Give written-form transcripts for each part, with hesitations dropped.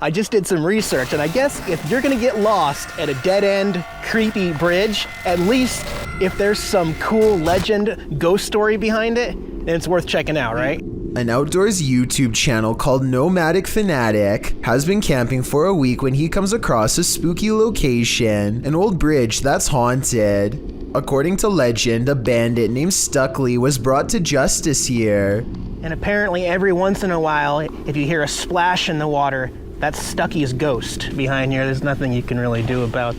I just did some research, and I guess if you're gonna get lost at a dead-end, creepy bridge, at least if there's some cool legend, ghost story behind it, then it's worth checking out, right? An outdoors YouTube channel called Nomadic Fanatic has been camping for a week when he comes across a spooky location, an old bridge that's haunted. According to legend, a bandit named Stuckley was brought to justice here. And apparently every once in a while, if you hear a splash in the water, that's Stucky's ghost behind here. There's nothing you can really do about.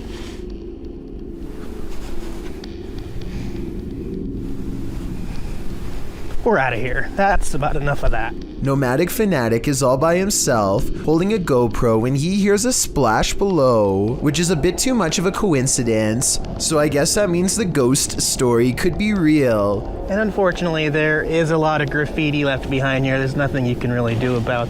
We're out of here. That's about enough of that. Nomadic Fanatic is all by himself, holding a GoPro when he hears a splash below, which is a bit too much of a coincidence, so I guess that means the ghost story could be real. And unfortunately, there is a lot of graffiti left behind here. There's nothing you can really do about.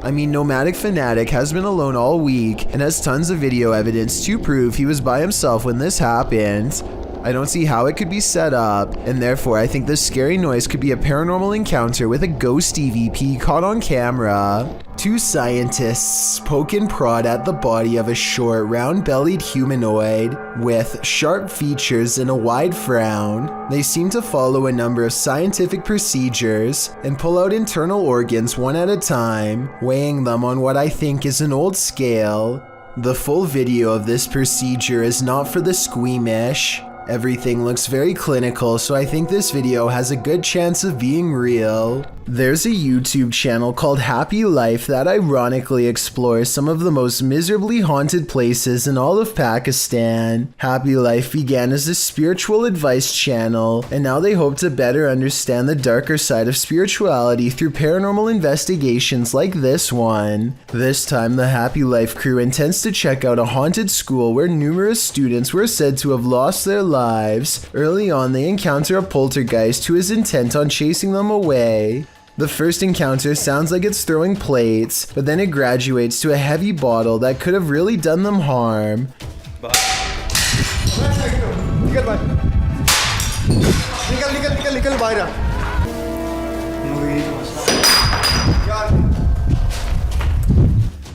I mean, Nomadic Fanatic has been alone all week and has tons of video evidence to prove he was by himself when this happened. I don't see how it could be set up, and therefore I think this scary noise could be a paranormal encounter with a ghost EVP caught on camera. Two scientists poke and prod at the body of a short, round-bellied humanoid with sharp features and a wide frown. They seem to follow a number of scientific procedures and pull out internal organs one at a time, weighing them on what I think is an old scale. The full video of this procedure is not for the squeamish. Everything looks very clinical, so I think this video has a good chance of being real. There's a YouTube channel called Happy Life that ironically explores some of the most miserably haunted places in all of Pakistan. Happy Life began as a spiritual advice channel, and now they hope to better understand the darker side of spirituality through paranormal investigations like this one. This time, the Happy Life crew intends to check out a haunted school where numerous students were said to have lost their lives. Early on, they encounter a poltergeist who is intent on chasing them away. The first encounter sounds like it's throwing plates, but then it graduates to a heavy bottle that could have really done them harm.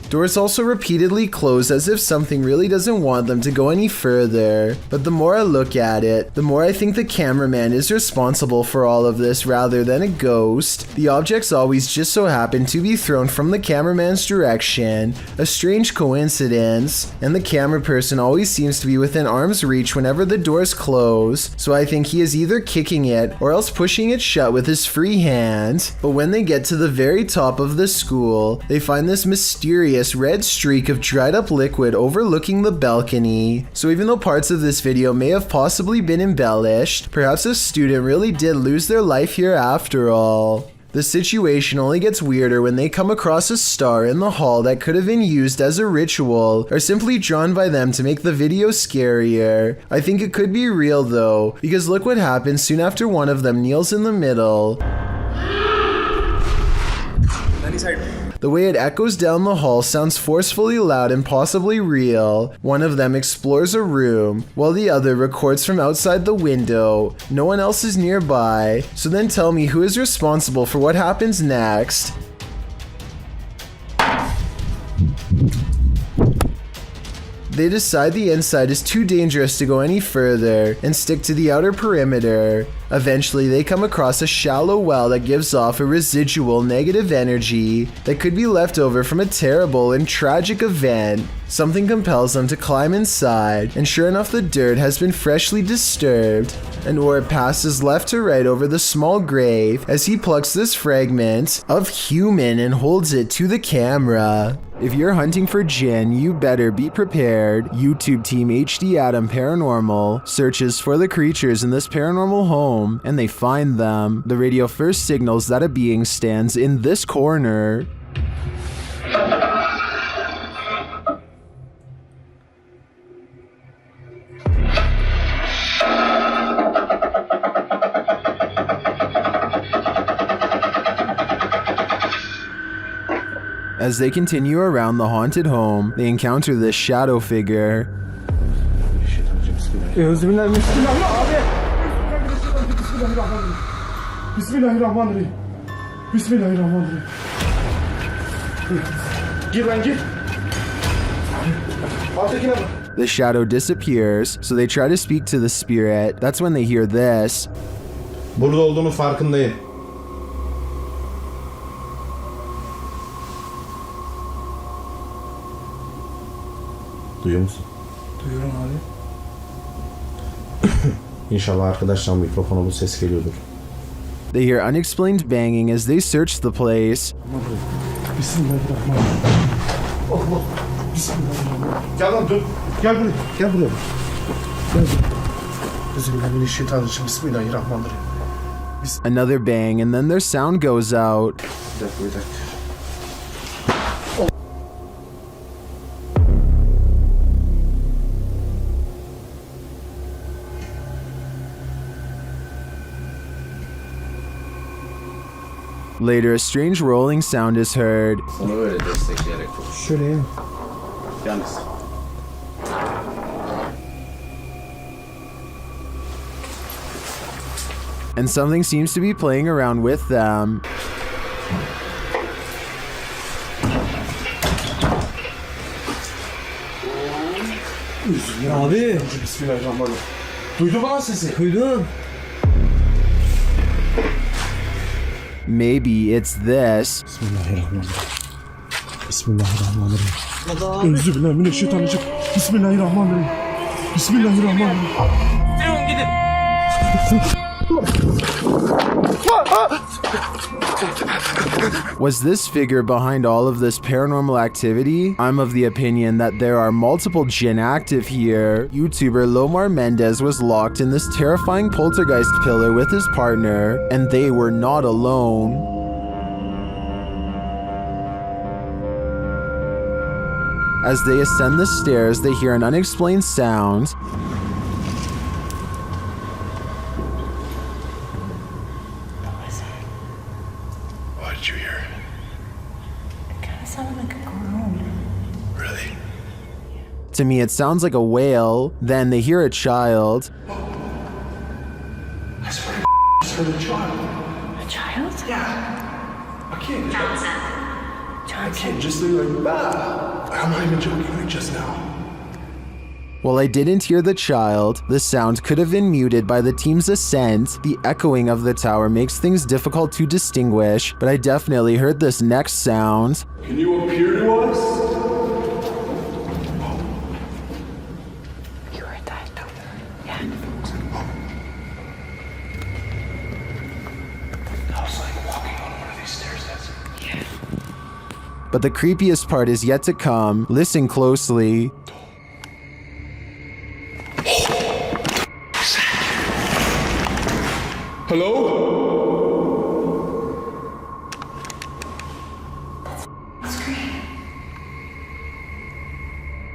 Doors also repeatedly close as if something really doesn't want them to go any further. But the more I look at it, the more I think the cameraman is responsible for all of this rather than a ghost. The objects always just so happen to be thrown from the cameraman's direction, a strange coincidence, and the camera person always seems to be within arm's reach whenever the doors close, so I think he is either kicking it or else pushing it shut with his free hand. But when they get to the very top of the school, they find this mysterious red streak of dried up liquid overlooking the balcony. So even though parts of this video may have possibly been embellished, perhaps a student really did lose their life here after all. The situation only gets weirder when they come across a star in the hall that could have been used as a ritual or simply drawn by them to make the video scarier. I think it could be real though, because look what happens soon after one of them kneels in the middle. The way it echoes down the hall sounds forcefully loud and possibly real. One of them explores a room, while the other records from outside the window. No one else is nearby, so then tell me who is responsible for what happens next. They decide the inside is too dangerous to go any further and stick to the outer perimeter. Eventually, they come across a shallow well that gives off a residual negative energy that could be left over from a terrible and tragic event. Something compels them to climb inside, and sure enough, the dirt has been freshly disturbed. An orb passes left to right over the small grave as he plucks this fragment of human and holds it to the camera. If you're hunting for jinn, you better be prepared. YouTube team HD Adam Paranormal searches for the creatures in this paranormal home, and they find them. The radio first signals that a being stands in this corner. As they continue around the haunted home, they encounter this shadow figure. Gir lan gir. Alttaki ne bu? The shadow disappears, so they try to speak to the spirit. That's when they hear this. Burada olduğunu farkındayım. Duyuyor musun? Duyuyorum abi. İnşallah arkadaşlar mikrofona bu ses geliyordur. They hear unexplained banging as they search the place. Bismillahirrahmanirrahim. Allah. Bismillahirrahmanirrahim. Gel lan dur. Gel buraya. Gel buraya. Gel buraya. Bismillahirrahmanirrahim. Bismillahirrahmanirrahim. Another bang, and then their sound goes out. Bir dakika, bir dakika. Later, a strange rolling sound is heard. Sana öyle destekleyerek konuş. Şöyle. Yalnız. And something seems to be playing around with them. Abi. Bismillahirrahmanirrahim. Duydun mu lan sesi? Duydum. Maybe it's this. Bismillahirrahmanirrahim. Bismillahirrahmanirrahim. Euzubillahimineşşeytanirracim. Bismillahirrahmanirrahim. Bismillahirrahmanirrahim. Devam gidin. Was this figure behind all of this paranormal activity? I'm of the opinion that there are multiple jinn active here. YouTuber Lomar Mendez was locked in this terrifying poltergeist pillar with his partner, and they were not alone. As they ascend the stairs, they hear an unexplained sound. What did you hear? It kind of sounded like a groan. Really? To me, it sounds like a whale. Then they hear a child. I swear to just heard a child. A child? Yeah. A kid. A Johnson. kid just like, bah. I'm not even joking, like just now. While I didn't hear the child, the sound could have been muted by the team's ascent. The echoing of the tower makes things difficult to distinguish, but I definitely heard this next sound. Can you appear to us? You heard that? Yeah. I was like walking on one of these stairs. Yeah. But the creepiest part is yet to come. Listen closely. Hello?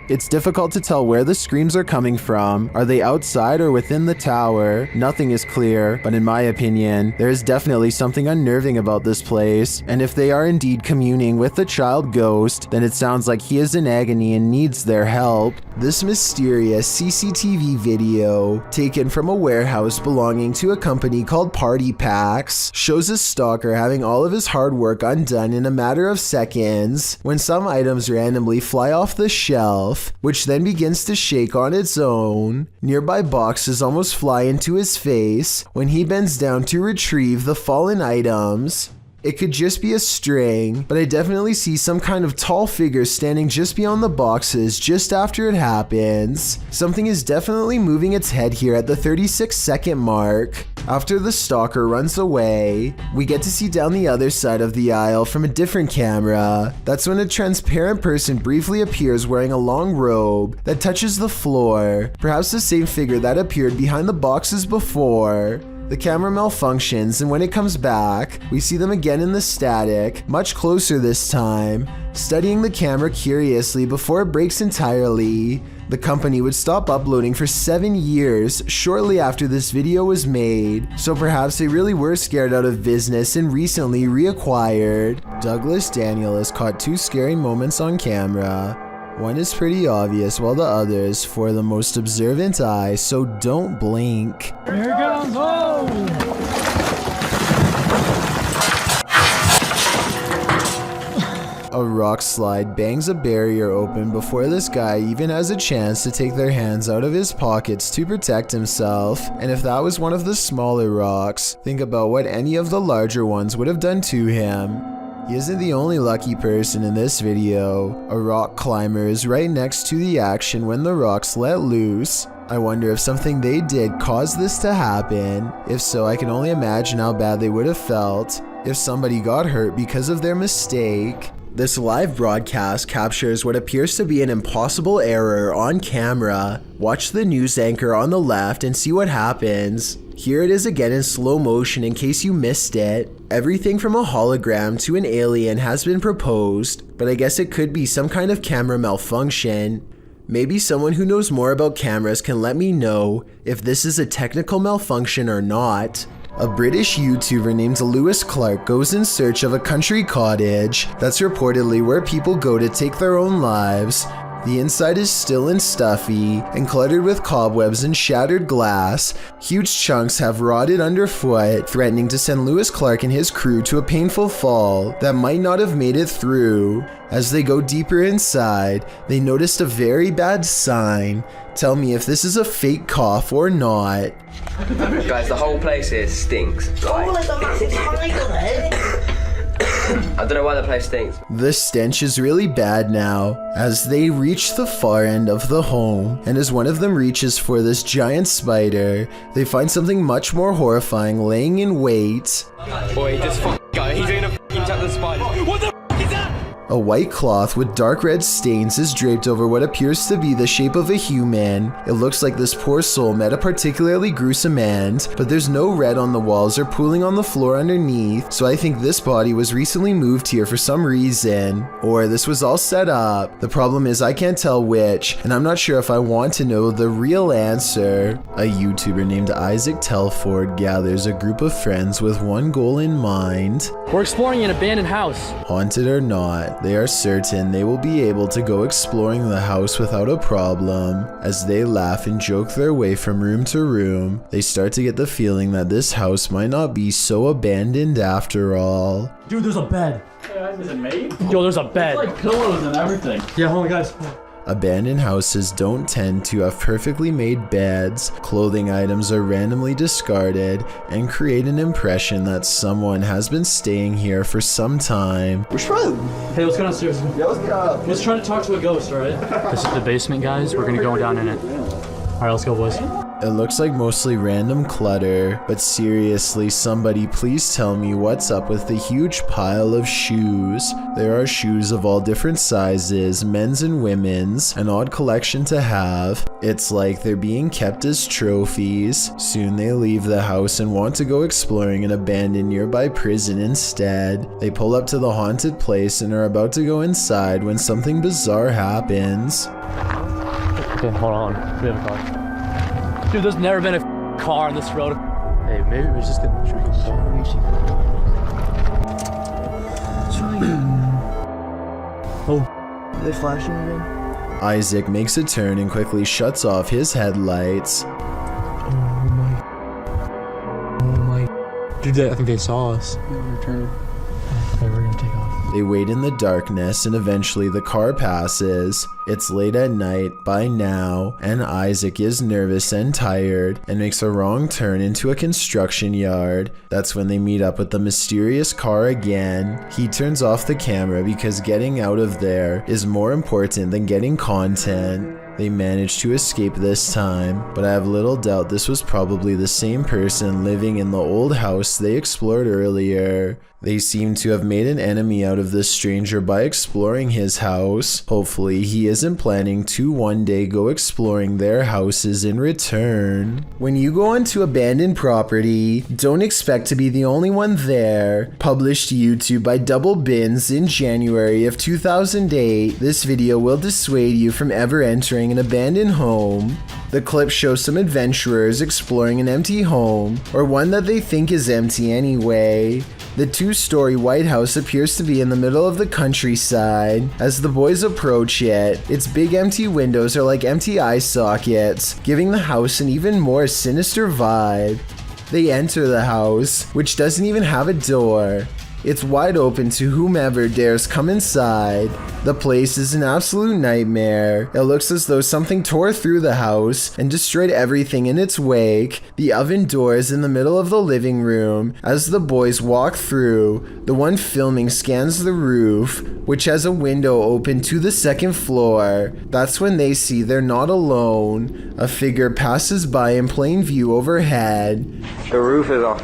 It's difficult to tell where the screams are coming from. Are they outside or within the tower? Nothing is clear, but in my opinion, there is definitely something unnerving about this place. And if they are indeed communing with the child ghost, then it sounds like he is in agony and needs their help. This mysterious CCTV video, taken from a warehouse belonging to a company called Party Packs, shows a stalker having all of his hard work undone in a matter of seconds when some items randomly fly off the shelf, which then begins to shake on its own. Nearby boxes almost fly into his face when he bends down to retrieve the fallen items. It could just be a string, but I definitely see some kind of tall figure standing just beyond the boxes just after it happens. Something is definitely moving its head here at the 36-second mark. After the stalker runs away, we get to see down the other side of the aisle from a different camera. That's when a transparent person briefly appears wearing a long robe that touches the floor, perhaps the same figure that appeared behind the boxes before. The camera malfunctions, and when it comes back, we see them again in the static, much closer this time, studying the camera curiously before it breaks entirely. The company would stop uploading for 7 years shortly after this video was made, so perhaps they really were scared out of business and recently reacquired. Douglas Daniel has caught 2 scary moments on camera. One is pretty obvious, while the other is for the most observant eye, so don't blink. Here goes home! A rock slide bangs a barrier open before this guy even has a chance to take their hands out of his pockets to protect himself. And if that was one of the smaller rocks, think about what any of the larger ones would have done to him. He isn't the only lucky person in this video. A rock climber is right next to the action when the rocks let loose. I wonder if something they did caused this to happen. If so, I can only imagine how bad they would have felt if somebody got hurt because of their mistake. This live broadcast captures what appears to be an impossible error on camera. Watch the news anchor on the left and see what happens. Here it is again in slow motion in case you missed it. Everything from a hologram to an alien has been proposed, but I guess it could be some kind of camera malfunction. Maybe someone who knows more about cameras can let me know if this is a technical malfunction or not. A British YouTuber named Lewis Clark goes in search of a country cottage that's reportedly where people go to take their own lives. The inside is still and stuffy and cluttered with cobwebs and shattered glass. Huge chunks have rotted underfoot, threatening to send Lewis Clark and his crew to a painful fall that might not have made it through. As they go deeper inside, they noticed a very bad sign. Tell me if this is a fake cough or not. Guys, the whole place here stinks. Like, I don't know why the place stinks. The stench is really bad now, as they reach the far end of the home, and as one of them reaches for this giant spider, they find something much more horrifying laying in wait. Boy, this guy, he's gonna attack the spider. What the is that? A white cloth with dark red stains is draped over what appears to be the shape of a human. It looks like this poor soul met a particularly gruesome end, but there's no red on the walls or pooling on the floor underneath, so I think this body was recently moved here for some reason. Or this was all set up. The problem is I can't tell which, and I'm not sure if I want to know the real answer. A YouTuber named Isaac Telford gathers a group of friends with one goal in mind. We're exploring an abandoned house. Haunted or not, they are certain they will be able to go exploring the house without a problem. As they laugh and joke their way from room to room, they start to get the feeling that this house might not be so abandoned after all. Dude, there's a bed. Is it made? Yo, there's a bed. Like pillows and everything. Yeah, hold on, guys. Abandoned houses don't tend to have perfectly made beds. Clothing items are randomly discarded and create an impression that someone has been staying here for some time. Hey, let's go downstairs. Yeah, let's go. Let's try to talk to a ghost, alright? This is the basement, guys. We're gonna go down in it. Alright, let's go, boys. It looks like mostly random clutter, but seriously, somebody please tell me what's up with the huge pile of shoes. There are shoes of all different sizes, men's and women's, an odd collection to have. It's like they're being kept as trophies. Soon they leave the house and want to go exploring an abandoned nearby prison instead. They pull up to the haunted place and are about to go inside when something bizarre happens. Okay, hold on. We have a car. Dude, there's never been a car on this road. Hey, maybe we just get drinking. Oh. Are they flashing again? Isaac makes a turn and quickly shuts off his headlights. Oh my. Dude, I think they saw us. Yeah, we're turning. Okay, we're gonna take off. They wait in the darkness and eventually the car passes. It's late at night by now, and Isaac is nervous and tired and makes a wrong turn into a construction yard. That's when they meet up with the mysterious car again. He turns off the camera because getting out of there is more important than getting content. They managed to escape this time, but I have little doubt this was probably the same person living in the old house they explored earlier. They seem to have made an enemy out of this stranger by exploring his house. Hopefully he isn't planning to one day go exploring their houses in return. When you go onto abandoned property, don't expect to be the only one there. Published to YouTube by Double Bins in January of 2008, this video will dissuade you from ever entering an abandoned home. The clip shows some adventurers exploring an empty home, or one that they think is empty anyway. The two-story White House appears to be in the middle of the countryside. As the boys approach it, its big empty windows are like empty eye sockets, giving the house an even more sinister vibe. They enter the house, which doesn't even have a door. It's wide open to whomever dares come inside. The place is an absolute nightmare. It looks as though something tore through the house and destroyed everything in its wake. The oven door is in the middle of the living room. As the boys walk through, the one filming scans the roof, which has a window open to the second floor. That's when they see they're not alone. A figure passes by in plain view overhead. The roof is off.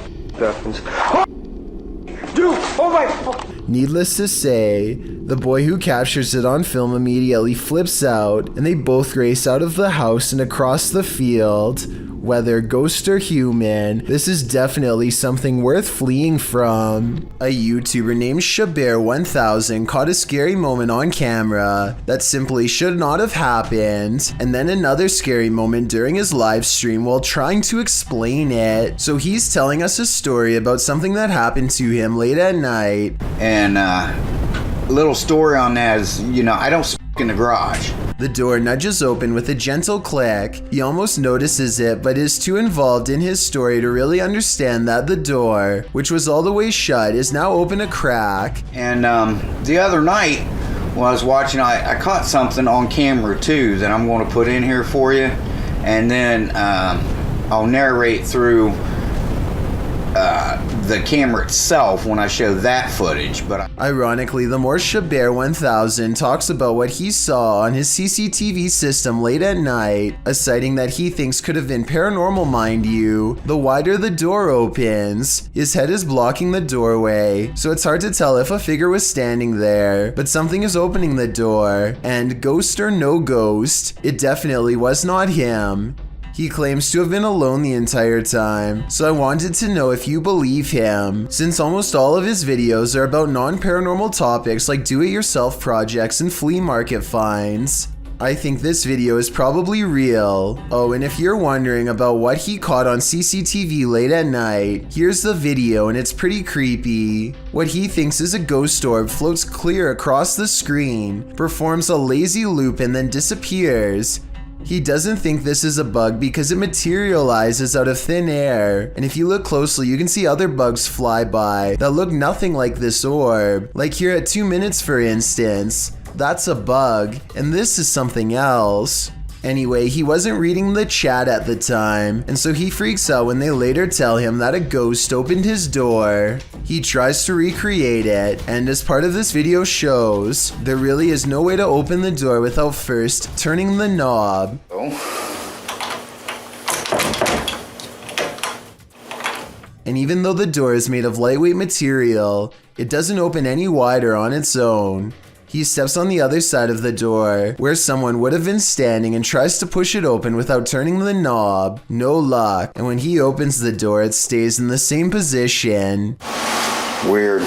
Dude, oh my... Needless to say, the boy who captures it on film immediately flips out, and they both race out of the house and across the field. Whether ghost or human, this is definitely something worth fleeing from. A YouTuber named Shabir1000 caught a scary moment on camera that simply should not have happened, and then another scary moment during his live stream while trying to explain it. So he's telling us a story about something that happened to him late at night. And a little story on that is, I don't smoke in the garage. The door nudges open with a gentle click. He almost notices it, but is too involved in his story to really understand that the door, which was all the way shut, is now open a crack. And the other night, when I was watching, I caught something on camera too that I'm going to put in here for you. And then I'll narrate through the camera itself when I show that footage. But ironically, the more Shabir1000 talks about what he saw on his CCTV system late at night, a sighting that he thinks could have been paranormal, mind you, the wider the door opens. His head is blocking the doorway, so it's hard to tell if a figure was standing there, but something is opening the door, and ghost or no ghost, it definitely was not him. He claims to have been alone the entire time, so I wanted to know if you believe him, since almost all of his videos are about non-paranormal topics like do-it-yourself projects and flea market finds. I think this video is probably real. Oh, and if you're wondering about what he caught on CCTV late at night, here's the video and it's pretty creepy. What he thinks is a ghost orb floats clear across the screen, performs a lazy loop and then disappears. He doesn't think this is a bug because it materializes out of thin air, and if you look closely you can see other bugs fly by that look nothing like this orb, like here at 2 minutes for instance. That's a bug, and this is something else. Anyway, he wasn't reading the chat at the time, and so he freaks out when they later tell him that a ghost opened his door. He tries to recreate it, and as part of this video shows, there really is no way to open the door without first turning the knob. And even though the door is made of lightweight material, it doesn't open any wider on its own. He steps on the other side of the door, where someone would have been standing, and tries to push it open without turning the knob. No luck, and when he opens the door, it stays in the same position. Weird.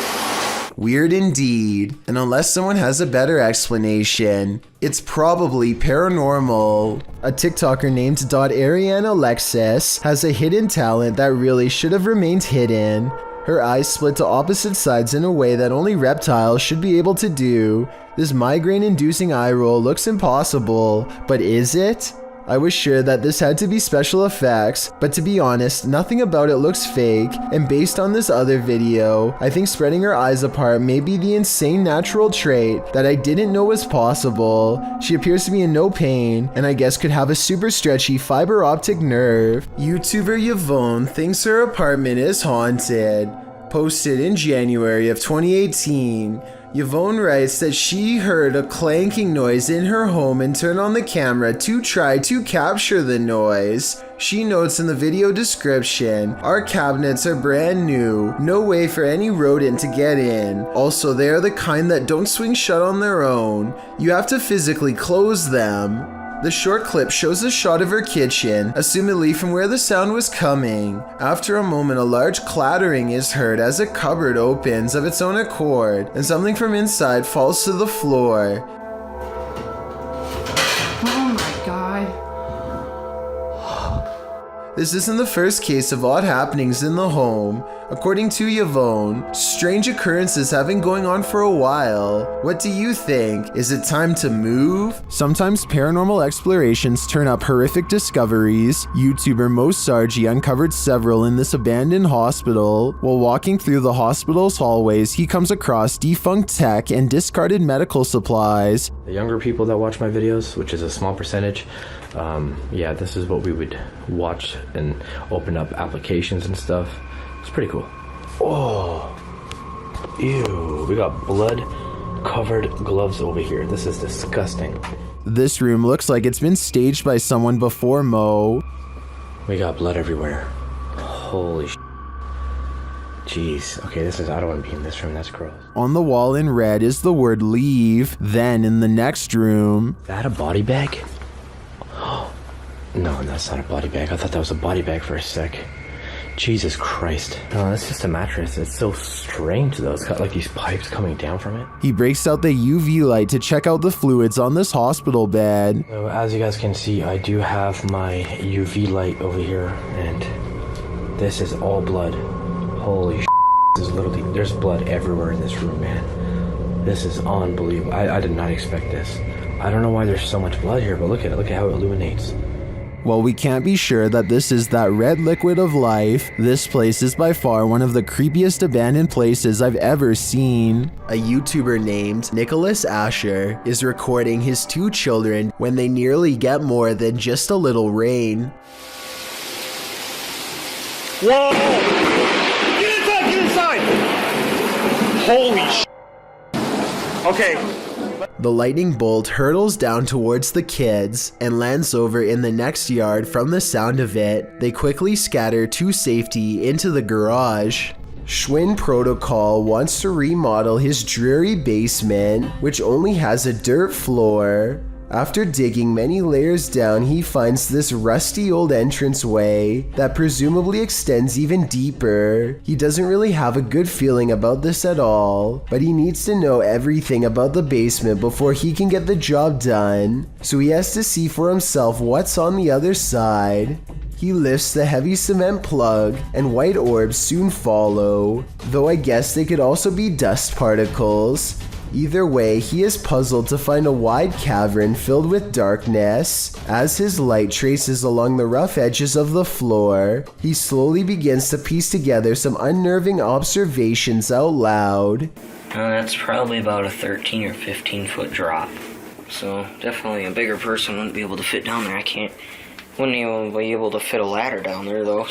Weird indeed, and unless someone has a better explanation, it's probably paranormal. A TikToker named .arianalexis has a hidden talent that really should have remained hidden. Her eyes split to opposite sides in a way that only reptiles should be able to do. This migraine-inducing eye roll looks impossible, but is it? I was sure that this had to be special effects, but to be honest, nothing about it looks fake, and based on this other video, I think spreading her eyes apart may be the insane natural trait that I didn't know was possible. She appears to be in no pain, and I guess could have a super stretchy fiber optic nerve. YouTuber Yvonne thinks her apartment is haunted. Posted in January of 2018. Yvonne writes that she heard a clanking noise in her home and turned on the camera to try to capture the noise. She notes in the video description, "Our cabinets are brand new, no way for any rodent to get in. Also, they are the kind that don't swing shut on their own. You have to physically close them." The short clip shows a shot of her kitchen, assumedly from where the sound was coming. After a moment, a large clattering is heard as a cupboard opens of its own accord, and something from inside falls to the floor. Oh my god. This isn't the first case of odd happenings in the home. According to Yvonne, strange occurrences have been going on for a while. What do you think? Is it time to move? Sometimes paranormal explorations turn up horrific discoveries. YouTuber Mo Sargi uncovered several in this abandoned hospital. While walking through the hospital's hallways, he comes across defunct tech and discarded medical supplies. The younger people that watch my videos, which is a small percentage, yeah, this is what we would watch and open up applications and stuff. It's pretty cool. Oh, ew, we got blood covered gloves over here. This is disgusting. This room looks like it's been staged by someone before Mo. We got blood everywhere. Holy sh**. Jeez. Okay, I don't want to be in this room. That's gross. On the wall in red is the word leave. Then in the next room. Is that a body bag? No, that's not a body bag. I thought that was a body bag for a sec. Jesus Christ. No, that's just a mattress. It's so strange though. It's got like these pipes coming down from it. He breaks out the UV light to check out the fluids on this hospital bed. So as you guys can see, I do have my UV light over here, and this is all blood. Holy sh**. There's blood everywhere in this room, man. This is unbelievable. I did not expect this. I don't know why there's so much blood here, but look at it. Look at how it illuminates. While we can't be sure that this is that red liquid of life, this place is by far one of the creepiest abandoned places I've ever seen. A YouTuber named Nicholas Asher is recording his 2 children when they nearly get more than just a little rain. Whoa! Get inside! Holy sh**. Okay. The lightning bolt hurtles down towards the kids and lands over in the next yard. From the sound of it, they quickly scatter to safety into the garage. Schwinn Protocol wants to remodel his dreary basement, which only has a dirt floor. After digging many layers down, he finds this rusty old entranceway that presumably extends even deeper. He doesn't really have a good feeling about this at all, but he needs to know everything about the basement before he can get the job done, so he has to see for himself what's on the other side. He lifts the heavy cement plug, and white orbs soon follow, though I guess they could also be dust particles. Either way, he is puzzled to find a wide cavern filled with darkness. As his light traces along the rough edges of the floor, he slowly begins to piece together some unnerving observations out loud. That's probably about a 13 or 15 foot drop. So definitely a bigger person wouldn't be able to fit down there. Wouldn't even be able to fit a ladder down there though,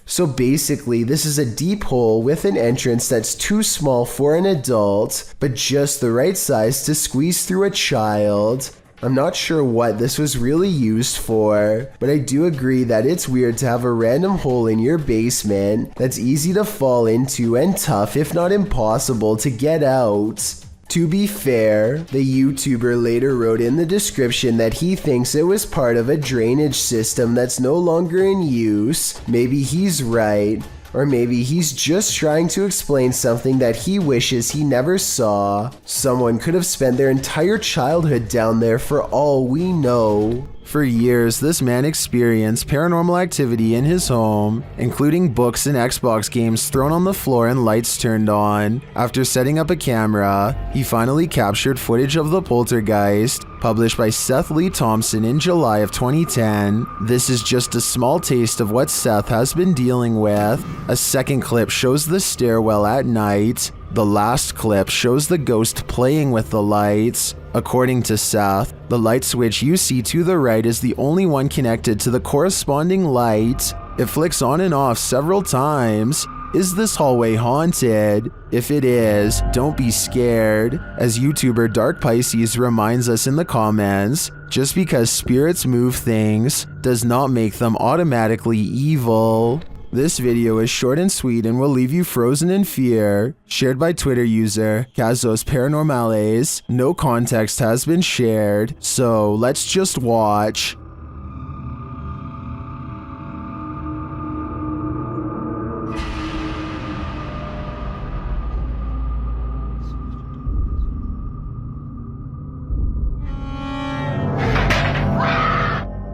So basically, this is a deep hole with an entrance that's too small for an adult, but just the right size to squeeze through a child. I'm not sure what this was really used for, but I do agree that it's weird to have a random hole in your basement that's easy to fall into and tough, if not impossible, to get out. To be fair, the YouTuber later wrote in the description that he thinks it was part of a drainage system that's no longer in use. Maybe he's right, or maybe he's just trying to explain something that he wishes he never saw. Someone could have spent their entire childhood down there for all we know. For years, this man experienced paranormal activity in his home, including books and Xbox games thrown on the floor and lights turned on. After setting up a camera, he finally captured footage of the poltergeist, published by Seth Lee Thompson in July of 2010. This is just a small taste of what Seth has been dealing with. A second clip shows the stairwell at night. The last clip shows the ghost playing with the lights. According to Seth, the light switch you see to the right is the only one connected to the corresponding light. It flicks on and off several times. Is this hallway haunted? If it is, don't be scared. As YouTuber Dark Pisces reminds us in the comments, just because spirits move things does not make them automatically evil. This video is short and sweet and will leave you frozen in fear. Shared by Twitter user Kazos Paranormales. No context has been shared, so let's just watch.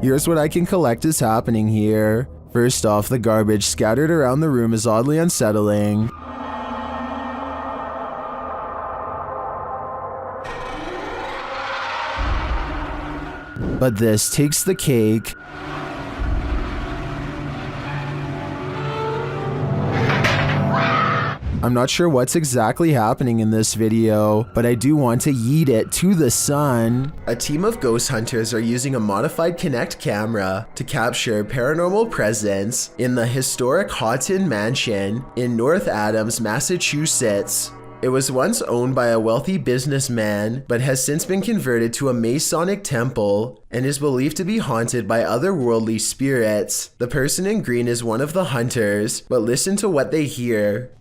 Here's what I can collect is happening here. First off, the garbage scattered around the room is oddly unsettling. But this takes the cake. I'm not sure what's exactly happening in this video, but I do want to yeet it to the sun. A team of ghost hunters are using a modified Kinect camera to capture paranormal presence in the historic Houghton Mansion in North Adams, Massachusetts. It was once owned by a wealthy businessman, but has since been converted to a masonic temple and is believed to be haunted by otherworldly spirits. The person in green is one of the hunters, but listen to what they hear.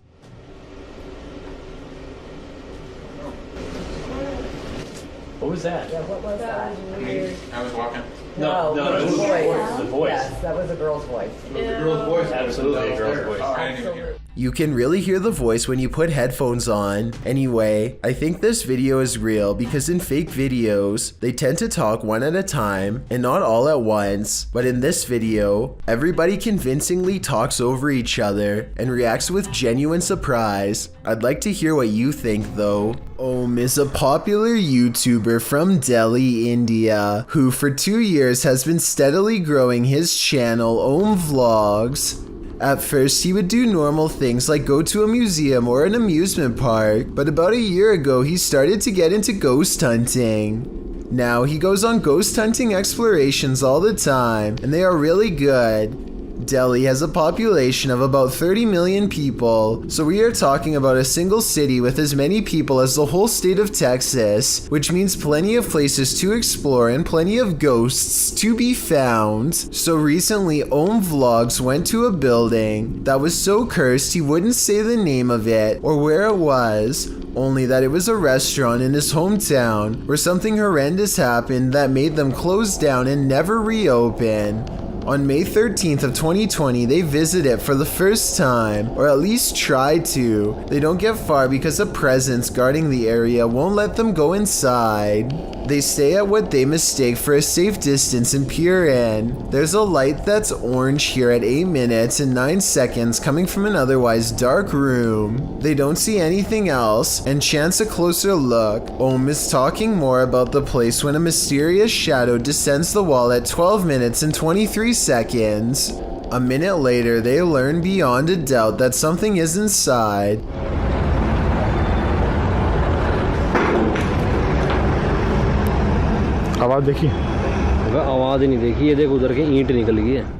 What was that? Yeah, what was that? Weird. I was walking. No, it was the voice. The voice. Yes, that was a girl's voice. It was a girl's voice. Absolutely a girl's voice. Oh, I didn't even hear it. You can really hear the voice when you put headphones on. Anyway, I think this video is real because in fake videos, they tend to talk one at a time and not all at once. But in this video, everybody convincingly talks over each other and reacts with genuine surprise. I'd like to hear what you think though. Om is a popular YouTuber from Delhi, India, who for 2 years has been steadily growing his channel Om Vlogs. At first, he would do normal things like go to a museum or an amusement park, but about a year ago, he started to get into ghost hunting. Now, he goes on ghost hunting explorations all the time, and they are really good. Delhi has a population of about 30 million people, so we are talking about a single city with as many people as the whole state of Texas, which means plenty of places to explore and plenty of ghosts to be found. So recently, Om Vlogs went to a building that was so cursed he wouldn't say the name of it or where it was, only that it was a restaurant in his hometown where something horrendous happened that made them close down and never reopen. On May 13th of 2020, they visit it for the first time, or at least try to. They don't get far because a presence guarding the area won't let them go inside. They stay at what they mistake for a safe distance and peer in. There's a light that's orange here at 8 minutes and 9 seconds coming from an otherwise dark room. They don't see anything else and chance a closer look. Om is talking more about the place when a mysterious shadow descends the wall at 12 minutes and 23 seconds. A minute later, they learn beyond a doubt that something is inside.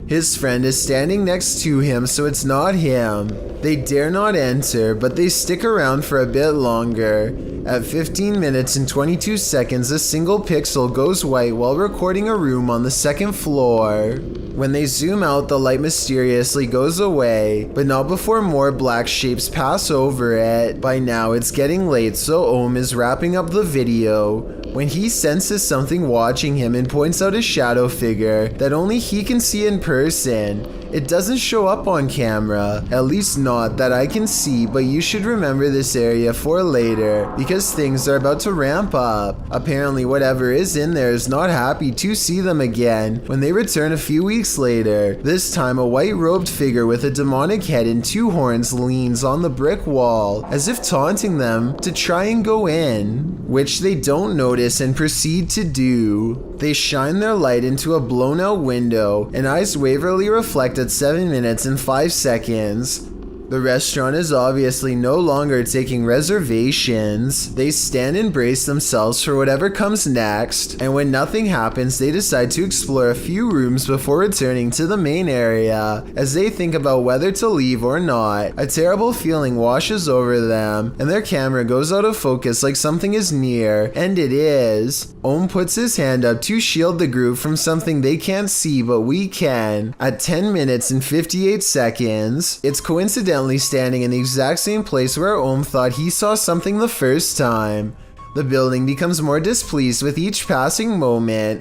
His friend is standing next to him, so it's not him. They dare not enter, but they stick around for a bit longer. At 15 minutes and 22 seconds, a single pixel goes white while recording a room on the second floor. When they zoom out, the light mysteriously goes away, but not before more black shapes pass over it. By now, it's getting late, so Om is wrapping up the video when he senses something watching him and points out a shadow figure that only he can see in person. It doesn't show up on camera, at least not that I can see, but you should remember this area for later because things are about to ramp up. Apparently whatever is in there is not happy to see them again when they return a few weeks later. This time a white-robed figure with a demonic head and 2 horns leans on the brick wall as if taunting them to try and go in, which they don't notice and proceed to do. They shine their light into a blown out window and eyes waverly reflect at 7 minutes and 5 seconds. The restaurant is obviously no longer taking reservations. They stand and brace themselves for whatever comes next, and when nothing happens, they decide to explore a few rooms before returning to the main area. As they think about whether to leave or not, a terrible feeling washes over them, and their camera goes out of focus like something is near, and it is. Om puts his hand up to shield the group from something they can't see, but we can. At 10 minutes and 58 seconds, it's coincidental standing in the exact same place where Om thought he saw something the first time. The building becomes more displeased with each passing moment.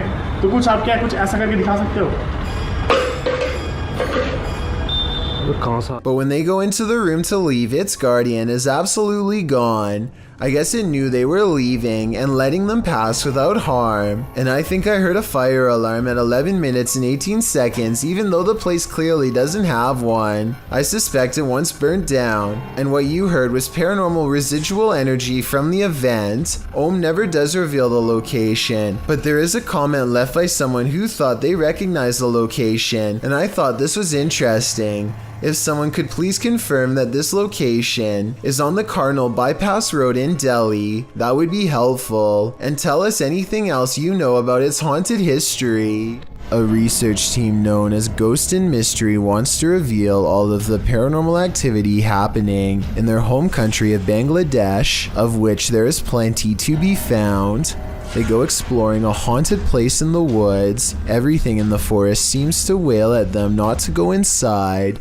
But when they go into the room to leave, its guardian is absolutely gone. I guess it knew they were leaving and letting them pass without harm. And I think I heard a fire alarm at 11 minutes and 18 seconds, even though the place clearly doesn't have one. I suspect it once burnt down. And what you heard was paranormal residual energy from the event. Ohm never does reveal the location, but there is a comment left by someone who thought they recognized the location, and I thought this was interesting. If someone could please confirm that this location is on the Cardinal Bypass Road in Delhi, that would be helpful, and tell us anything else you know about its haunted history. A research team known as Ghost and Mystery wants to reveal all of the paranormal activity happening in their home country of Bangladesh, of which there is plenty to be found. They go exploring a haunted place in the woods. Everything in the forest seems to wail at them not to go inside.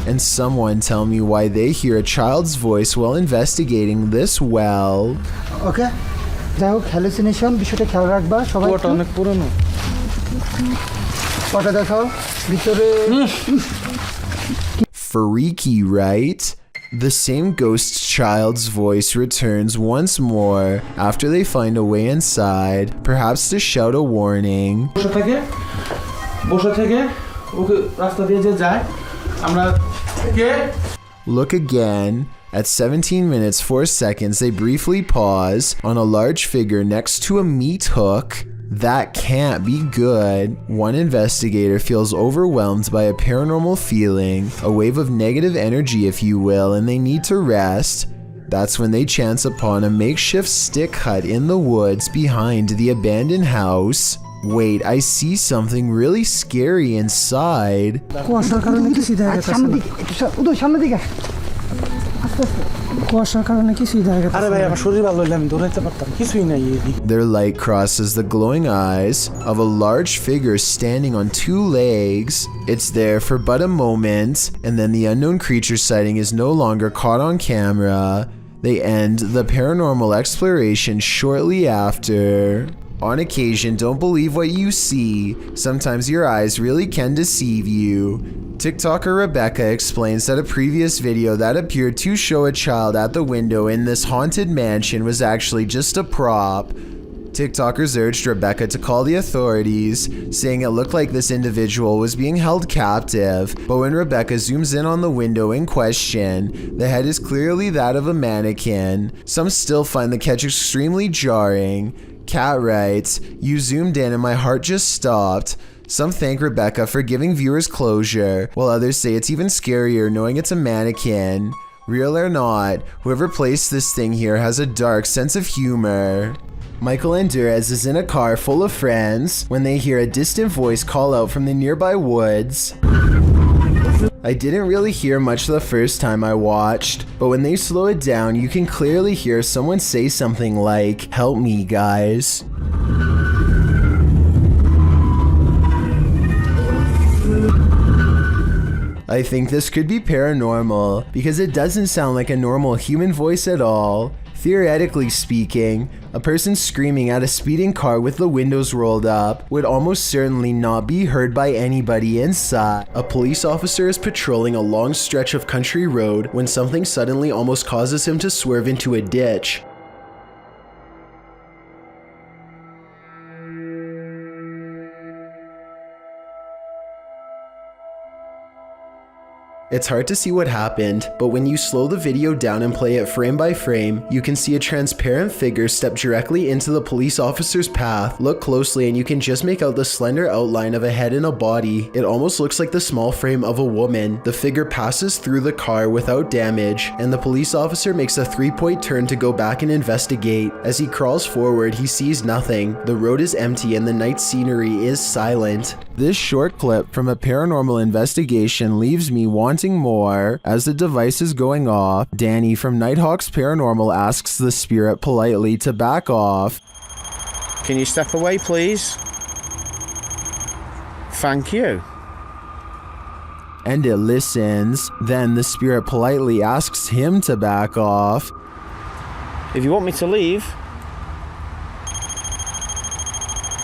And someone tell me why they hear a child's voice while investigating this well. Okay. যাই হোক hallucination বিষয়টা খেয়াল রাখবা সবাই অনেক পুরনো পটা দেখাও ভিতরে Freaky, right? The same ghost child's voice returns once more after they find a way inside, perhaps to shout a warning. Look again. At 17 minutes 4 seconds, they briefly pause on a large figure next to a meat hook. That can't be good. One investigator feels overwhelmed by a paranormal feeling, a wave of negative energy if you will, and they need to rest. That's when they chance upon a makeshift stick hut in the woods behind the abandoned house. Wait, I see something really scary inside. Their light crosses the glowing eyes of a large figure standing on 2 legs. It's there for but a moment, and then the unknown creature sighting is no longer caught on camera. They end the paranormal exploration shortly after. On occasion, don't believe what you see. Sometimes your eyes really can deceive you. TikToker Rebecca explains that a previous video that appeared to show a child at the window in this haunted mansion was actually just a prop. TikTokers urged Rebecca to call the authorities, saying it looked like this individual was being held captive, but when Rebecca zooms in on the window in question, the head is clearly that of a mannequin. Some still find the catch extremely jarring. Kat writes, "You zoomed in and my heart just stopped." Some thank Rebecca for giving viewers closure, while others say it's even scarier knowing it's a mannequin. Real or not, whoever placed this thing here has a dark sense of humor. Michael Andurez is in a car full of friends when they hear a distant voice call out from the nearby woods. I didn't really hear much the first time I watched, but when they slow it down, you can clearly hear someone say something like, "Help me, guys." I think this could be paranormal because it doesn't sound like a normal human voice at all. Theoretically speaking, a person screaming at a speeding car with the windows rolled up would almost certainly not be heard by anybody inside. A police officer is patrolling a long stretch of country road when something suddenly almost causes him to swerve into a ditch. It's hard to see what happened, but when you slow the video down and play it frame by frame, you can see a transparent figure step directly into the police officer's path. Look closely and you can just make out the slender outline of a head and a body. It almost looks like the small frame of a woman. The figure passes through the car without damage, and the police officer makes a 3-point turn to go back and investigate. As he crawls forward, he sees nothing. The road is empty and the night scenery is silent. This short clip from a paranormal investigation leaves me wanting more. As the device is going off, Danny from Nighthawks Paranormal asks the spirit politely to back off. Can you step away, please? Thank you. And it listens. Then the spirit politely asks him to back off. If you want me to leave.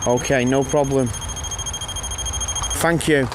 Okay, no problem. Thank you.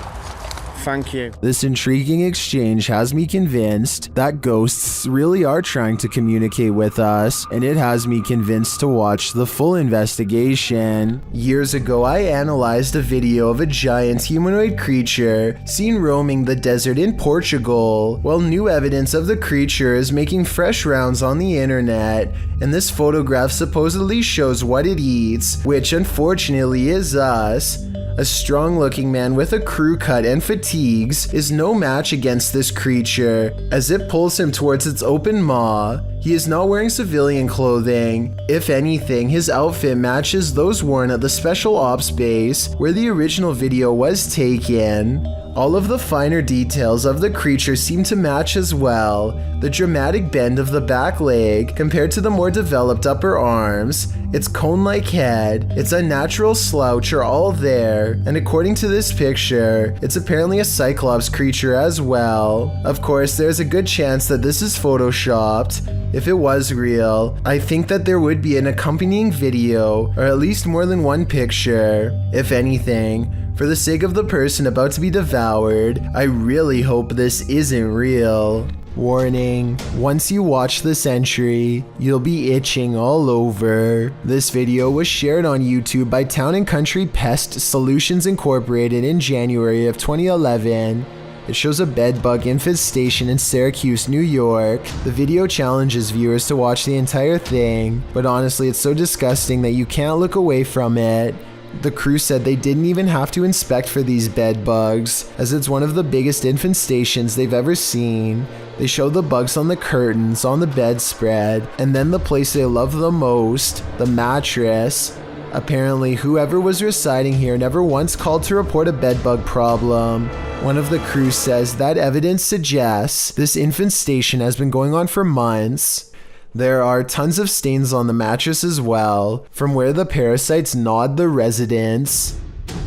Thank you. This intriguing exchange has me convinced that ghosts really are trying to communicate with us, and it has me convinced to watch the full investigation. Years ago, I analyzed a video of a giant humanoid creature seen roaming the desert in Portugal. Well, new evidence of the creature is making fresh rounds on the internet, and this photograph supposedly shows what it eats, which unfortunately is us. A strong-looking man with a crew cut and fatigues is no match against this creature, as it pulls him towards its open maw. He is not wearing civilian clothing. If anything, his outfit matches those worn at the Special Ops base where the original video was taken. All of the finer details of the creature seem to match as well. The dramatic bend of the back leg compared to the more developed upper arms, its cone-like head, its unnatural slouch are all there, and according to this picture, it's apparently a Cyclops creature as well. Of course, there's a good chance that this is photoshopped. If it was real, I think that there would be an accompanying video, or at least more than one picture. If anything, for the sake of the person about to be devoured, I really hope this isn't real. Warning, once you watch this entry, you'll be itching all over. This video was shared on YouTube by Town & Country Pest Solutions Incorporated in January of 2011. It shows a bedbug infestation in Syracuse, New York. The video challenges viewers to watch the entire thing, but honestly it's so disgusting that you can't look away from it. The crew said they didn't even have to inspect for these bed bugs, as it's one of the biggest infestations they've ever seen. They show the bugs on the curtains, on the bedspread, and then the place they love the most, the mattress. Apparently, whoever was residing here never once called to report a bedbug problem. One of the crew says that evidence suggests this infestation has been going on for months. There are tons of stains on the mattress as well, from where the parasites gnawed the residents.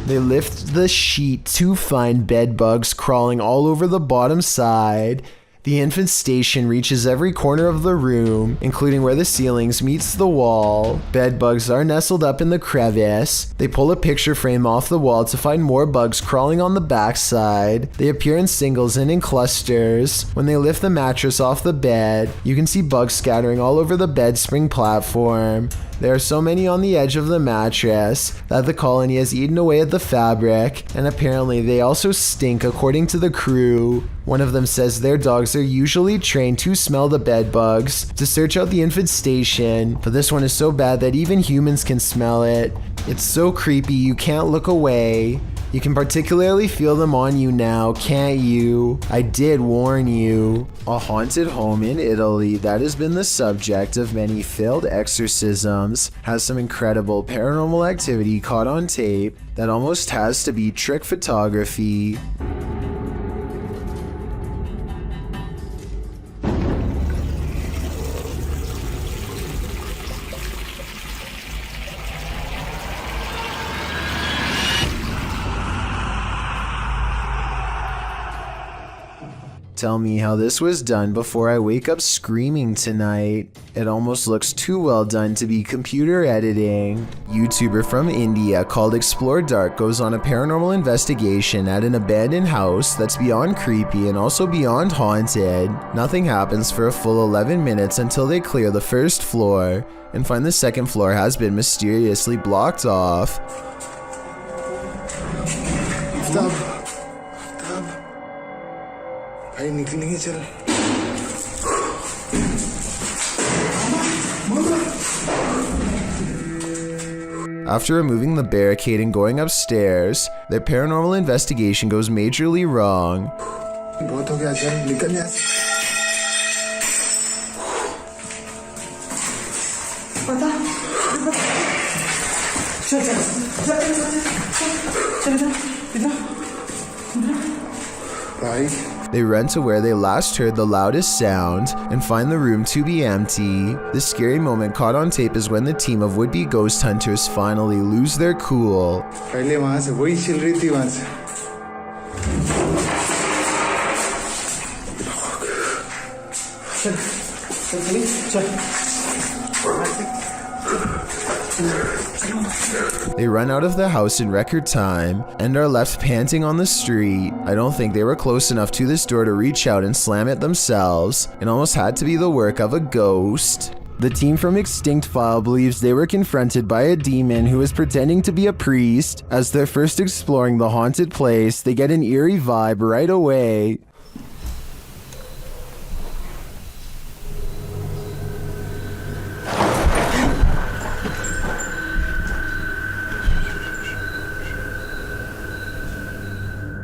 They lift the sheet to find bed bugs crawling all over the bottom side. The infestation reaches every corner of the room, including where the ceilings meets the wall. Bed bugs are nestled up in the crevice. They pull a picture frame off the wall to find more bugs crawling on the backside. They appear in singles and in clusters. When they lift the mattress off the bed, you can see bugs scattering all over the bed spring platform. There are so many on the edge of the mattress that the colony has eaten away at the fabric, and apparently they also stink according to the crew. One of them says their dogs are usually trained to smell the bed bugs to search out the infestation, but this one is so bad that even humans can smell it. It's so creepy you can't look away. You can particularly feel them on you now, can't you? I did warn you. A haunted home in Italy that has been the subject of many failed exorcisms has some incredible paranormal activity caught on tape that almost has to be trick photography. Tell me how this was done before I wake up screaming tonight. It almost looks too well done to be computer editing. YouTuber from India called Explore Dark goes on a paranormal investigation at an abandoned house that's beyond creepy and also beyond haunted. Nothing happens for a full 11 minutes until they clear the first floor and find the second floor has been mysteriously blocked off. After removing the barricade and going upstairs, their paranormal investigation goes majorly wrong. They run to where they last heard the loudest sound and find the room to be empty. The scary moment caught on tape is when the team of would-be ghost hunters finally lose their cool. They run out of the house in record time and are left panting on the street. I don't think they were close enough to this door to reach out and slam it themselves. It almost had to be the work of a ghost. The team from Extinct File believes they were confronted by a demon who is pretending to be a priest. As they're first exploring the haunted place, they get an eerie vibe right away.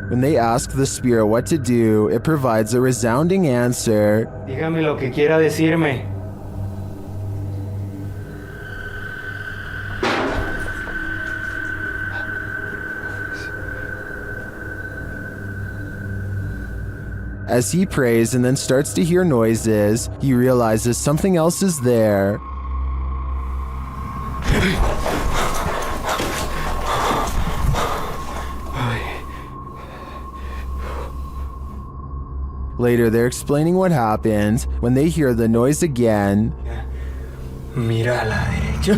When they ask the spirit what to do, it provides a resounding answer. Dígame lo que quiera decirme. As he prays and then starts to hear noises, he realizes something else is there. Later, they're explaining what happened when they hear the noise again. Mira a la derecha.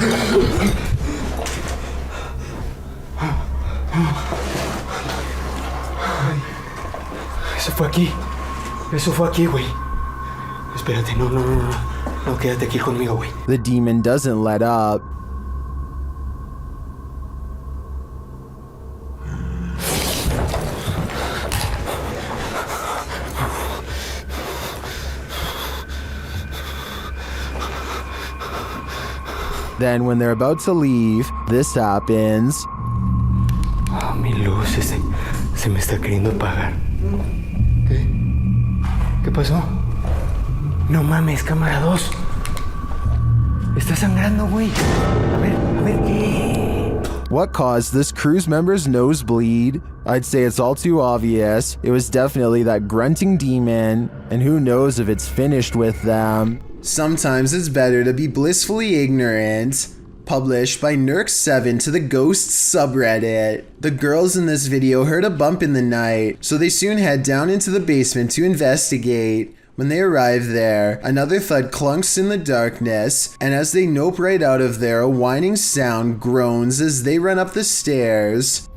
Eso fue aquí, güey. Espérate, no, quédate aquí conmigo, güey. The demon doesn't let up. Then, when they're about to leave, this happens. Ah, mi luz se me está queriendo apagar. ¿Qué pasó? No mames, cámara 2. Está sangrando, güey. A ver, ¿qué? What caused this crew's member's nosebleed? I'd say it's all too obvious. It was definitely that grunting demon, and who knows if it's finished with them. Sometimes it's better to be blissfully ignorant. Published by Nerk7 to the Ghosts subreddit. The girls in this video heard a bump in the night, so they soon head down into the basement to investigate. When they arrive there, another thud clunks in the darkness, and as they nope right out of there, a whining sound groans as they run up the stairs.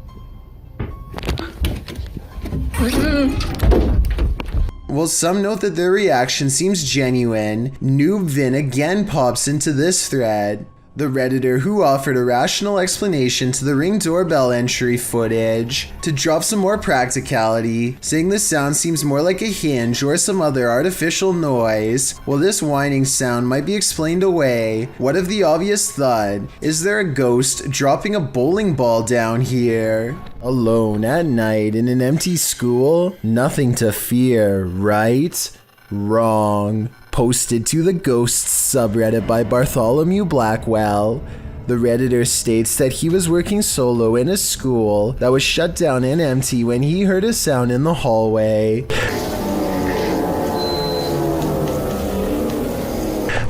While some note that their reaction seems genuine, Noob Vin again pops into this thread. The Redditor who offered a rational explanation to the Ring doorbell entry footage to drop some more practicality, saying the sound seems more like a hinge or some other artificial noise. While this whining sound might be explained away, what of the obvious thud? Is there a ghost dropping a bowling ball down here? Alone at night in an empty school? Nothing to fear, right? Wrong. Posted to the Ghosts subreddit by Bartholomew Blackwell. The Redditor states that he was working solo in a school that was shut down and empty when he heard a sound in the hallway.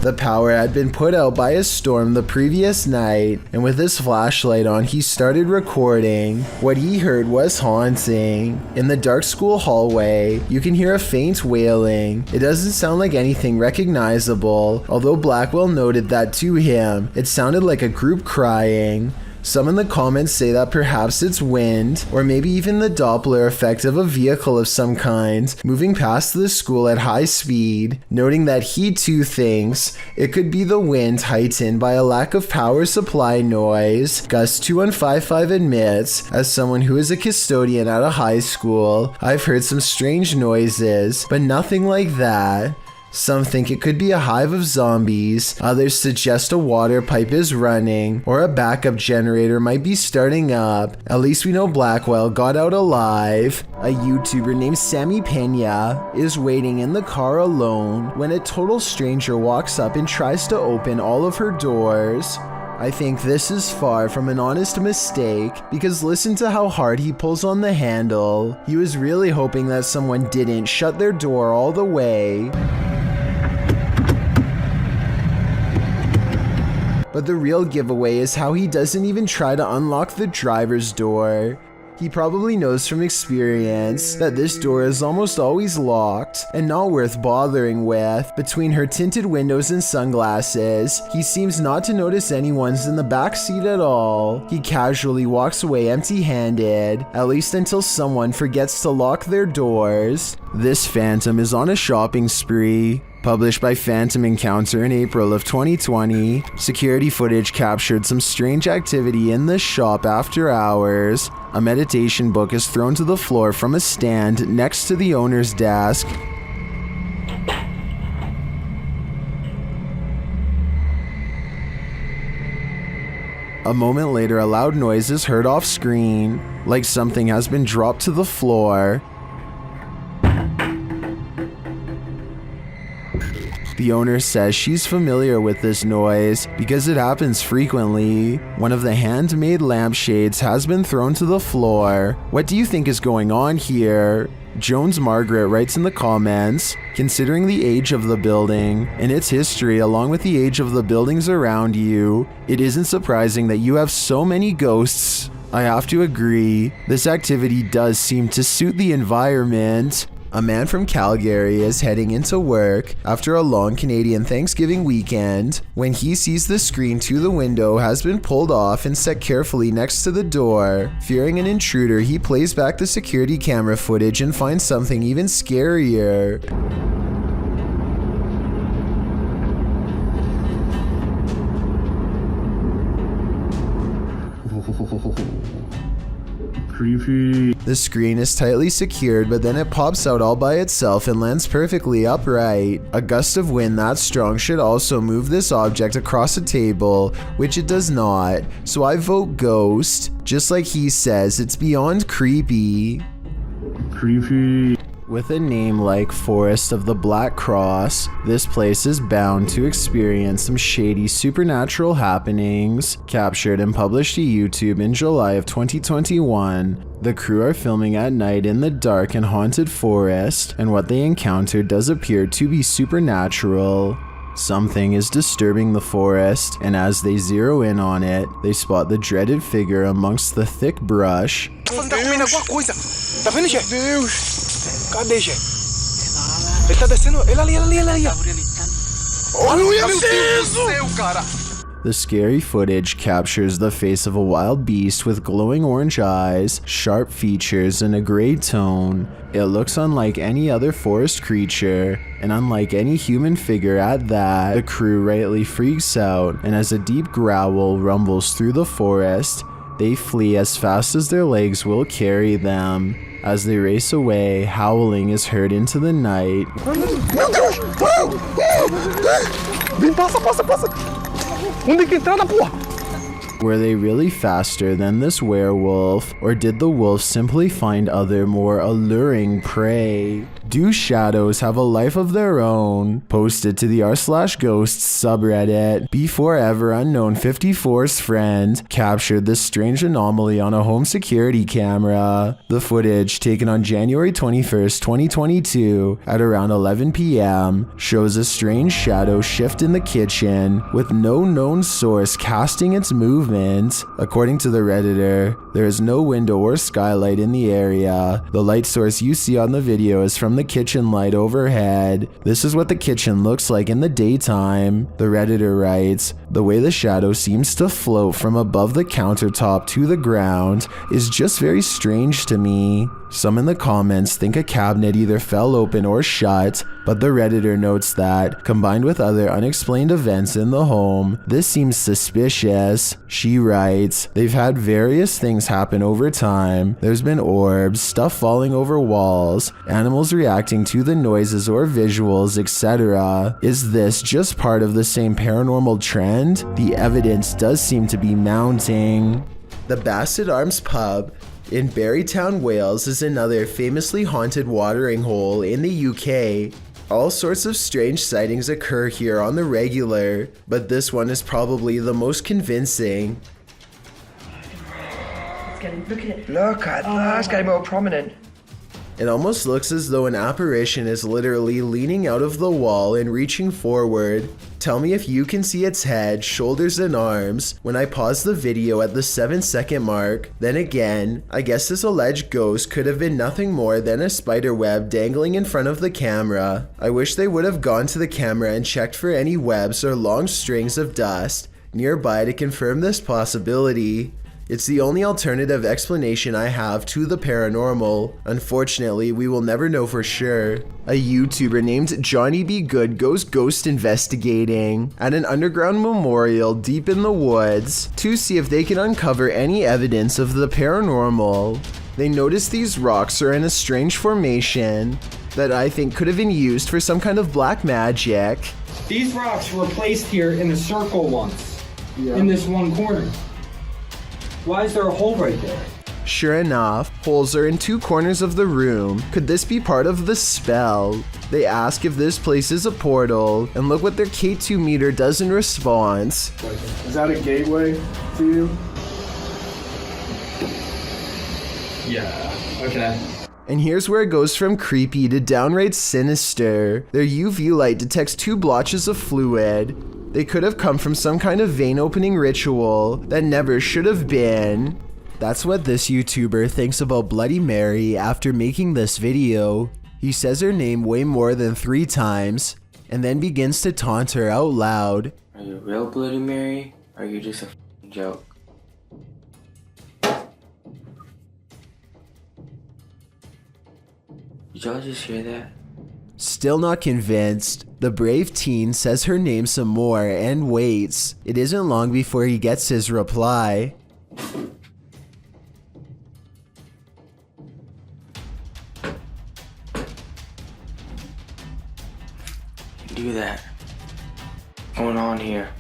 The power had been put out by a storm the previous night, and with his flashlight on, he started recording. What he heard was haunting. In the dark school hallway, you can hear a faint wailing. It doesn't sound like anything recognizable, although Blackwell noted that to him, it sounded like a group crying. Some in the comments say that perhaps it's wind, or maybe even the Doppler effect of a vehicle of some kind, moving past the school at high speed, noting that he too thinks it could be the wind heightened by a lack of power supply noise. Gus2155 admits, as someone who is a custodian at a high school, I've heard some strange noises, but nothing like that. Some think it could be a hive of zombies, others suggest a water pipe is running, or a backup generator might be starting up. At least we know Blackwell got out alive. A YouTuber named Sammy Pena is waiting in the car alone when a total stranger walks up and tries to open all of her doors. I think this is far from an honest mistake, because listen to how hard he pulls on the handle. He was really hoping that someone didn't shut their door all the way. But the real giveaway is how he doesn't even try to unlock the driver's door. He probably knows from experience that this door is almost always locked and not worth bothering with. Between her tinted windows and sunglasses, he seems not to notice anyone's in the back seat at all. He casually walks away empty-handed, at least until someone forgets to lock their doors. This phantom is on a shopping spree. Published by Phantom Encounter in April of 2020, security footage captured some strange activity in the shop after hours. A meditation book is thrown to the floor from a stand next to the owner's desk. A moment later, a loud noise is heard off screen, like something has been dropped to the floor. The owner says she's familiar with this noise because it happens frequently. One of the handmade lampshades has been thrown to the floor. What do you think is going on here? Jones Margaret writes in the comments, considering the age of the building and its history along with the age of the buildings around you, it isn't surprising that you have so many ghosts. I have to agree, this activity does seem to suit the environment. A man from Calgary is heading into work after a long Canadian Thanksgiving weekend when he sees the screen to the window has been pulled off and set carefully next to the door. Fearing an intruder, he plays back the security camera footage and finds something even scarier. Creepy. The screen is tightly secured, but then it pops out all by itself and lands perfectly upright. A gust of wind that strong should also move this object across a table, which it does not. So I vote ghost. Just like he says, it's beyond creepy. Creepy. With a name like Forest of the Black Cross, this place is bound to experience some shady supernatural happenings. Captured and published to YouTube in July of 2021, the crew are filming at night in the dark and haunted forest, and what they encounter does appear to be supernatural. Something is disturbing the forest, and as they zero in on it, they spot the dreaded figure amongst the thick brush. Cadê, gente? Ele tá descendo. Ele ali. Olha, meu Deus do céu, cara. The scary footage captures the face of a wild beast with glowing orange eyes, sharp features, and a gray tone. It looks unlike any other forest creature, and unlike any human figure at that. The crew rightly freaks out, and as a deep growl rumbles through the forest, they flee as fast as their legs will carry them. As they race away, howling is heard into the night. Meu Deus! Vem, passa! Onde é que entrada, porra? Were they really faster than this werewolf, or did the wolf simply find other more alluring prey? Do shadows have a life of their own? Posted to the r/ghosts subreddit, BeForeverUnknown54's friend captured this strange anomaly on a home security camera. The footage, taken on January 21st, 2022 at around 11 p.m, shows a strange shadow shift in the kitchen with no known source casting its movement. According to the Redditor, there is no window or skylight in the area. The light source you see on the video is from the kitchen light overhead. This is what the kitchen looks like in the daytime. The Redditor writes, the way the shadow seems to float from above the countertop to the ground is just very strange to me. Some in the comments think a cabinet either fell open or shut, but the Redditor notes that, combined with other unexplained events in the home, this seems suspicious. She writes, they've had various things happen over time. There's been orbs, stuff falling over walls, animals reacting to the noises or visuals, etc. Is this just part of the same paranormal trend? The evidence does seem to be mounting. The Basset Arms Pub in Barrytown, Wales is another famously haunted watering hole in the UK. All sorts of strange sightings occur here on the regular, but this one is probably the most convincing. Look at that, it's getting more prominent. It almost looks as though an apparition is literally leaning out of the wall and reaching forward. Tell me if you can see its head, shoulders, and arms when I pause the video at the 7-second mark. Then again, I guess this alleged ghost could have been nothing more than a spider web dangling in front of the camera. I wish they would have gone to the camera and checked for any webs or long strings of dust nearby to confirm this possibility. It's the only alternative explanation I have to the paranormal. Unfortunately, we will never know for sure. A YouTuber named Johnny B. Good goes ghost investigating at an underground memorial deep in the woods to see if they can uncover any evidence of the paranormal. They notice these rocks are in a strange formation that I think could have been used for some kind of black magic. These rocks were placed here in a circle once, in this one corner. Why is there a hole right there? Sure enough, holes are in 2 corners of the room. Could this be part of the spell? They ask if this place is a portal, and look what their K2 meter does in response. Is that a gateway to you? Yeah, okay. And here's where it goes from creepy to downright sinister. Their UV light detects 2 blotches of fluid. They could have come from some kind of vein opening ritual that never should have been. That's what this YouTuber thinks about Bloody Mary after making this video. He says her name way more than 3 times, and then begins to taunt her out loud. Are you real Bloody Mary? Or are you just a f***ing joke? Did y'all just hear that? Still not convinced, the brave teen says her name some more and waits. It isn't long before he gets his reply. Do that. What's going on here?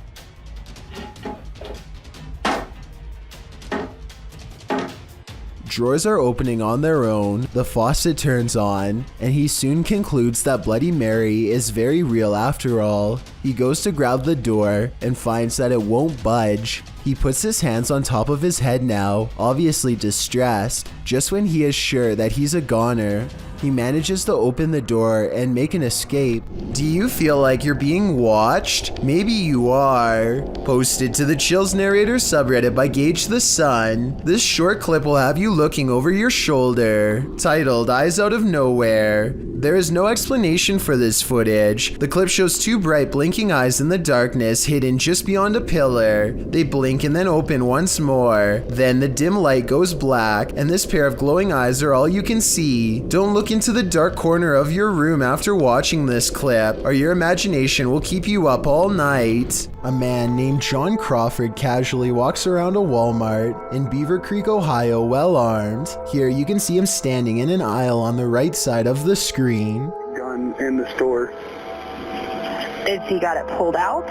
Drawers are opening on their own, the faucet turns on, and he soon concludes that Bloody Mary is very real after all. He goes to grab the door and finds that it won't budge. He puts his hands on top of his head now, obviously distressed. Just when he is sure that he's a goner, he manages to open the door and make an escape. Do you feel like you're being watched? Maybe you are. Posted to the Chills Narrator subreddit by Gage the Sun, this short clip will have you looking over your shoulder. Titled Eyes Out of Nowhere. There is no explanation for this footage. The clip shows 2 bright blinking eyes in the darkness hidden just beyond a pillar. They blink and then open once more. Then the dim light goes black and this pair of glowing eyes are all you can see. Don't look into the dark corner of your room after watching this clip, or your imagination will keep you up all night. A man named John Crawford casually walks around a Walmart in Beaver Creek, Ohio, well armed. Here you can see him standing in an aisle on the right side of the screen. Gun in the store. Is he got it pulled out?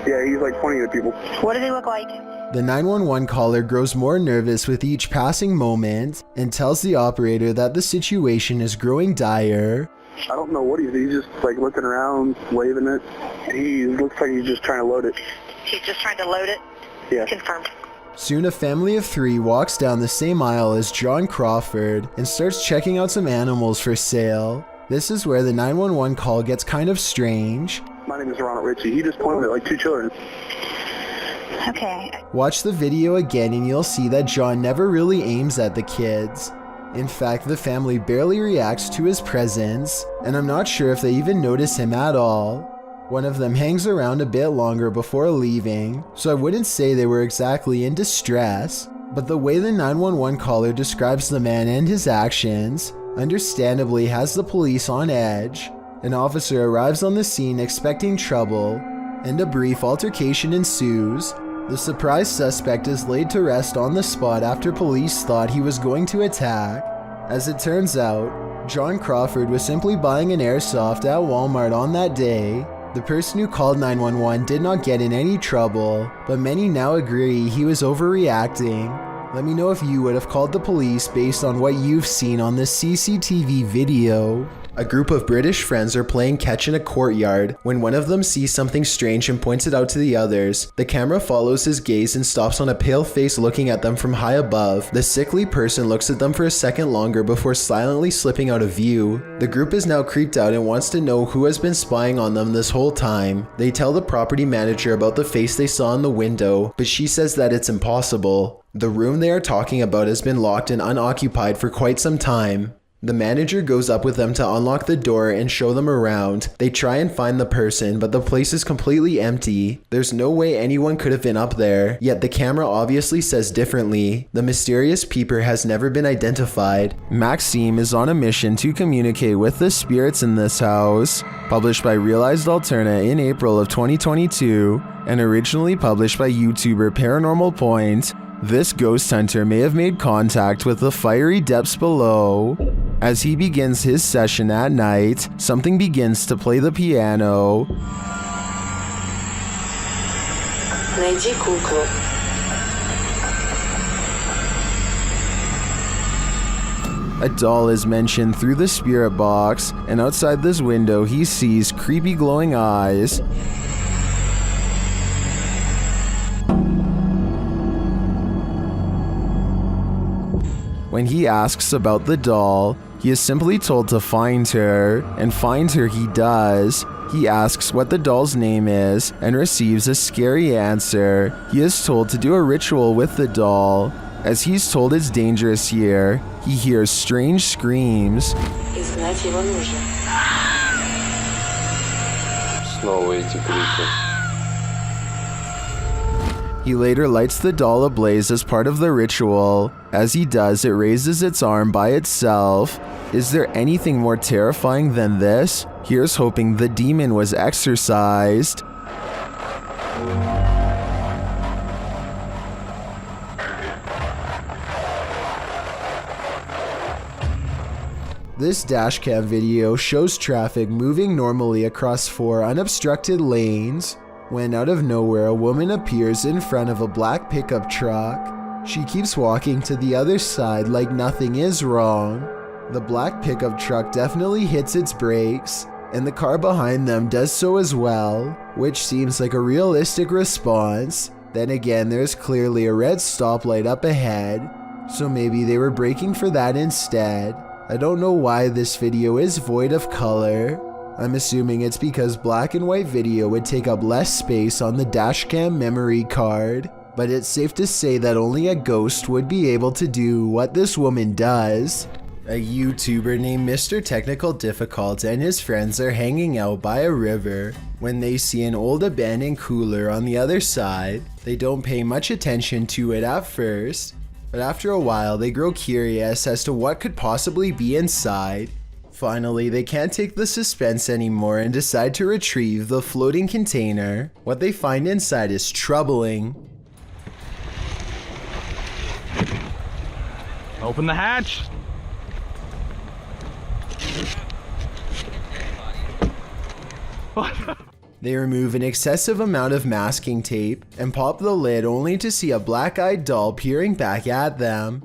Yeah, he's like pointing at people. What does he look like? The 911 caller grows more nervous with each passing moment and tells the operator that the situation is growing dire. I don't know what he's just like looking around, waving it. He looks like he's just trying to load it. He's just trying to load it? Yeah. Confirmed. Soon a family of 3 walks down the same aisle as John Crawford and starts checking out some animals for sale. This is where the 911 call gets kind of strange. My name is Ronald Ritchie. He just pointed at like 2 children. Okay. Watch the video again and you'll see that John never really aims at the kids. In fact, the family barely reacts to his presence, and I'm not sure if they even notice him at all. One of them hangs around a bit longer before leaving, so I wouldn't say they were exactly in distress, but the way the 911 caller describes the man and his actions understandably has the police on edge. An officer arrives on the scene expecting trouble, and a brief altercation ensues. The surprised suspect is laid to rest on the spot after police thought he was going to attack. As it turns out, John Crawford was simply buying an airsoft at Walmart on that day. The person who called 911 did not get in any trouble, but many now agree he was overreacting. Let me know if you would have called the police based on what you've seen on this CCTV video. A group of British friends are playing catch in a courtyard when one of them sees something strange and points it out to the others. The camera follows his gaze and stops on a pale face looking at them from high above. The sickly person looks at them for a second longer before silently slipping out of view. The group is now creeped out and wants to know who has been spying on them this whole time. They tell the property manager about the face they saw in the window, but she says that it's impossible. The room they are talking about has been locked and unoccupied for quite some time. The manager goes up with them to unlock the door and show them around. They try and find the person, but the place is completely empty. There's no way anyone could have been up there, yet the camera obviously says differently. The mysterious peeper has never been identified. Maxime is on a mission to communicate with the spirits in this house. Published by Realized Alterna in April of 2022, and originally published by YouTuber Paranormal Point. This ghost hunter may have made contact with the fiery depths below. As he begins his session at night, something begins to play the piano. Найди куклу. A doll is mentioned through the spirit box, and outside this window he sees creepy glowing eyes. When he asks about the doll, he is simply told to find her, and find her he does. He asks what the doll's name is, and receives a scary answer. He is told to do a ritual with the doll. As he's told it's dangerous here, he hears strange screams. Изгнать его нужно. Снова эти крики. He later lights the doll ablaze as part of the ritual. As he does, it raises its arm by itself. Is there anything more terrifying than this? Here's hoping the demon was exorcised. This dashcam video shows traffic moving normally across 4 unobstructed lanes, when out of nowhere a woman appears in front of a black pickup truck. She keeps walking to the other side like nothing is wrong. The black pickup truck definitely hits its brakes, and the car behind them does so as well, which seems like a realistic response. Then again, there's clearly a red stoplight up ahead, so maybe they were braking for that instead. I don't know why this video is void of color. I'm assuming it's because black and white video would take up less space on the dashcam memory card, but it's safe to say that only a ghost would be able to do what this woman does. A YouTuber named Mr. Technical Difficult and his friends are hanging out by a river when they see an old abandoned cooler on the other side. They don't pay much attention to it at first, but after a while they grow curious as to what could possibly be inside. Finally, they can't take the suspense anymore and decide to retrieve the floating container. What they find inside is troubling. Open the hatch! They remove an excessive amount of masking tape and pop the lid only to see a black-eyed doll peering back at them.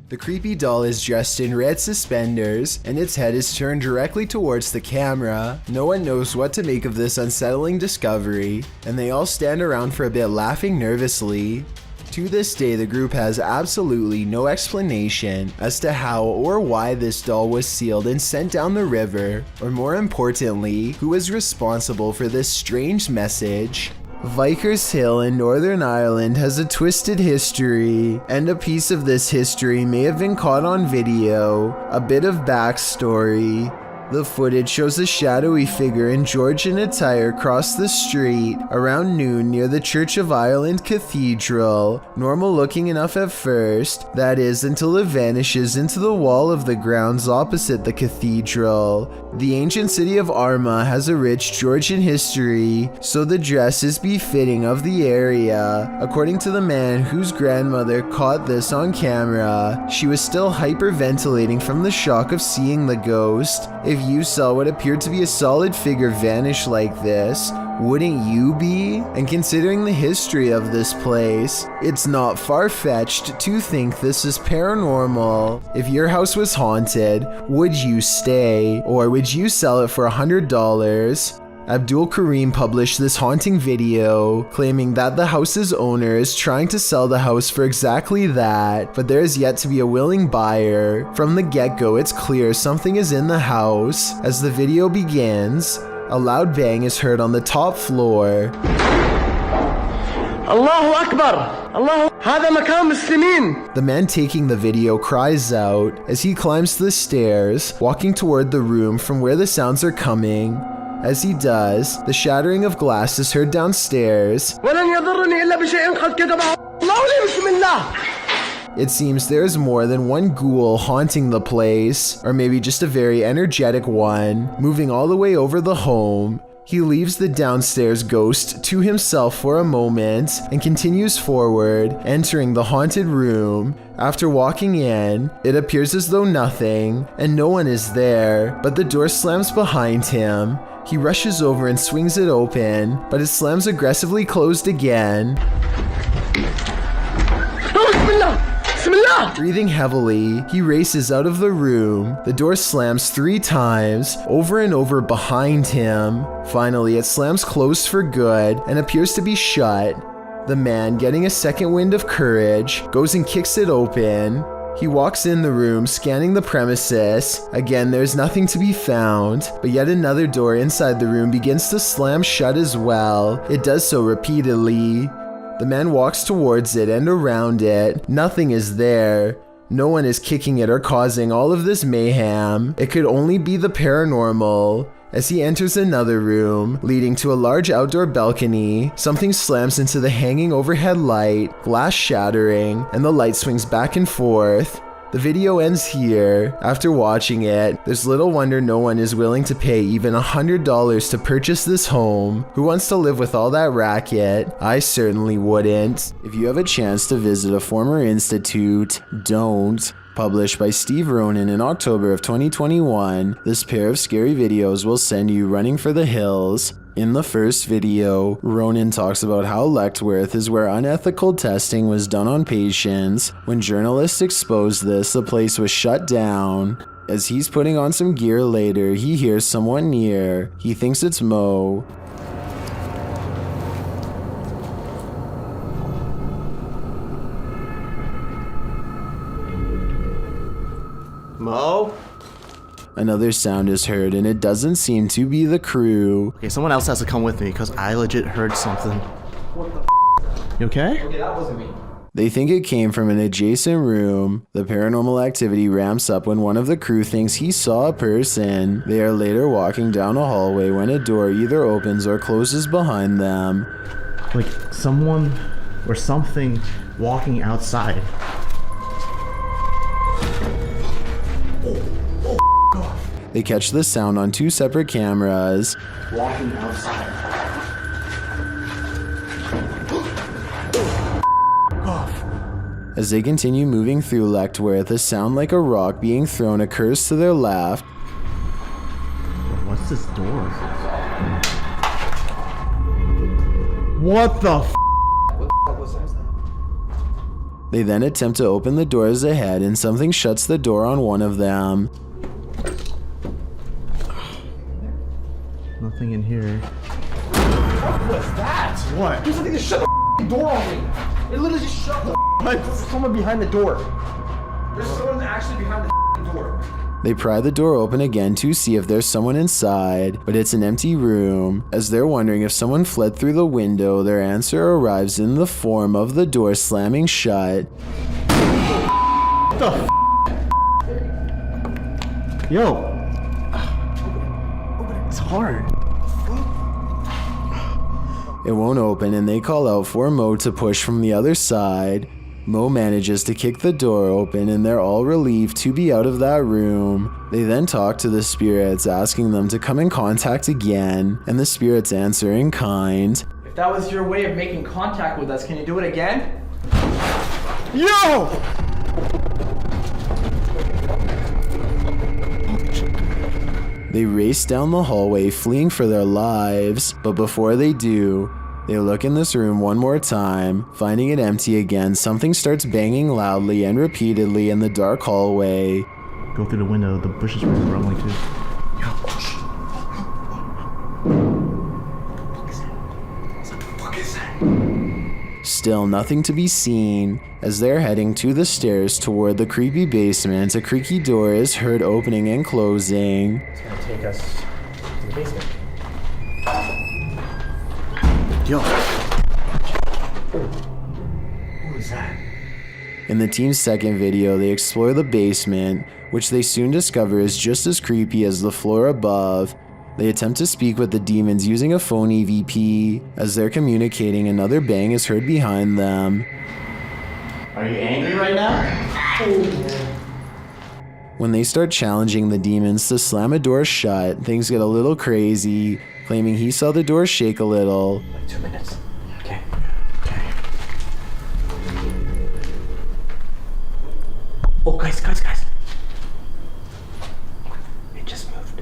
The creepy doll is dressed in red suspenders, and its head is turned directly towards the camera. No one knows what to make of this unsettling discovery, and they all stand around for a bit laughing nervously. To this day, the group has absolutely no explanation as to how or why this doll was sealed and sent down the river, or more importantly, who is responsible for this strange message. Vickers Hill in Northern Ireland has a twisted history, and a piece of this history may have been caught on video. A bit of backstory. The footage shows a shadowy figure in Georgian attire cross the street around noon near the Church of Ireland Cathedral. Normal looking enough at first, that is, until it vanishes into the wall of the grounds opposite the cathedral. The ancient city of Armagh has a rich Georgian history, so the dress is befitting of the area. According to the man whose grandmother caught this on camera, she was still hyperventilating from the shock of seeing the ghost. If you saw what appeared to be a solid figure vanish like this, Wouldn't you be? And considering the history of this place, it's not far-fetched to think this is paranormal. If your house was haunted, would you stay, or would you sell it for $100? Abdul Karim published this haunting video, claiming that the house's owner is trying to sell the house for exactly that, but there is yet to be a willing buyer. From the get-go, it's clear something is in the house. As the video begins, a loud bang is heard on the top floor. Allahu Akbar! Allah, هذا مكان مسلمين! The man taking the video cries out as he climbs the stairs, walking toward the room from where the sounds are coming. As he does, the shattering of glass is heard downstairs. It seems there is more than one ghoul haunting the place, or maybe just a very energetic one, moving all the way over the home. He leaves the downstairs ghost to himself for a moment and continues forward, entering the haunted room. After walking in, it appears as though nothing and no one is there, but the door slams behind him. He rushes over and swings it open, but it slams aggressively closed again. Breathing heavily, he races out of the room. The door slams 3 times, over and over behind him. Finally, it slams closed for good and appears to be shut. The man, getting a second wind of courage, goes and kicks it open. He walks in the room, scanning the premises. Again, there's nothing to be found, but yet another door inside the room begins to slam shut as well. It does so repeatedly. The man walks towards it and around it. Nothing is there. No one is kicking it or causing all of this mayhem. It could only be the paranormal. As he enters another room, leading to a large outdoor balcony, something slams into the hanging overhead light, glass shattering, and the light swings back and forth. The video ends here. After watching it, there's little wonder no one is willing to pay even $100 to purchase this home. Who wants to live with all that racket? I certainly wouldn't. If you have a chance to visit a former institute, don't. Published by Steve Ronan in October of 2021, this pair of scary videos will send you running for the hills. In the first video, Ronan talks about how Lechtworth is where unethical testing was done on patients. When journalists exposed this, the place was shut down. As he's putting on some gear later, he hears someone near. He thinks it's Mo. Mo? Another sound is heard and it doesn't seem to be the crew. Okay, someone else has to come with me because I legit heard something. What the You okay? Okay, that wasn't me. They think it came from an adjacent room. The paranormal activity ramps up when one of the crew thinks he saw a person. They are later walking down a hallway when a door either opens or closes behind them. Like someone or something walking outside. They catch the sound on 2 separate cameras. Walking outside. As they continue moving through Lechtworth, a sound like a rock being thrown occurs to their left. What's this door? What the f? What was that? They then attempt to open the doors ahead and something shuts the door on one of them. Nothing in here. What was that? What? There's something that shut the door on me. It literally just shut the There's someone behind the door. There's someone actually behind the door. They pry the door open again to see if there's someone inside, but it's an empty room. As they're wondering if someone fled through the window, their answer arrives in the form of the door slamming shut. What the f? Yo. It's hard. It won't open and they call out for Mo to push from the other side. Mo manages to kick the door open and they're all relieved to be out of that room. They then talk to the spirits, asking them to come in contact again, and the spirits answer in kind. If that was your way of making contact with us, can you do it again? Yo! They race down the hallway, fleeing for their lives, but before they do, they look in this room one more time. Finding it empty again, something starts banging loudly and repeatedly in the dark hallway. Go through the window, the bushes were rumbling too. Still nothing to be seen. As they're heading to the stairs toward the creepy basement, a creaky door is heard opening and closing. It's gonna take us to the basement. Yo. Who is that? In the team's second video, they explore the basement, which they soon discover is just as creepy as the floor above. They attempt to speak with the demons using a phone EVP. As they're communicating, another bang is heard behind them. Are you angry right now? When they start challenging the demons to slam a door shut, things get a little crazy, claiming he saw the door shake a little. Like 2 minutes. Okay. Oh, guys. It just moved.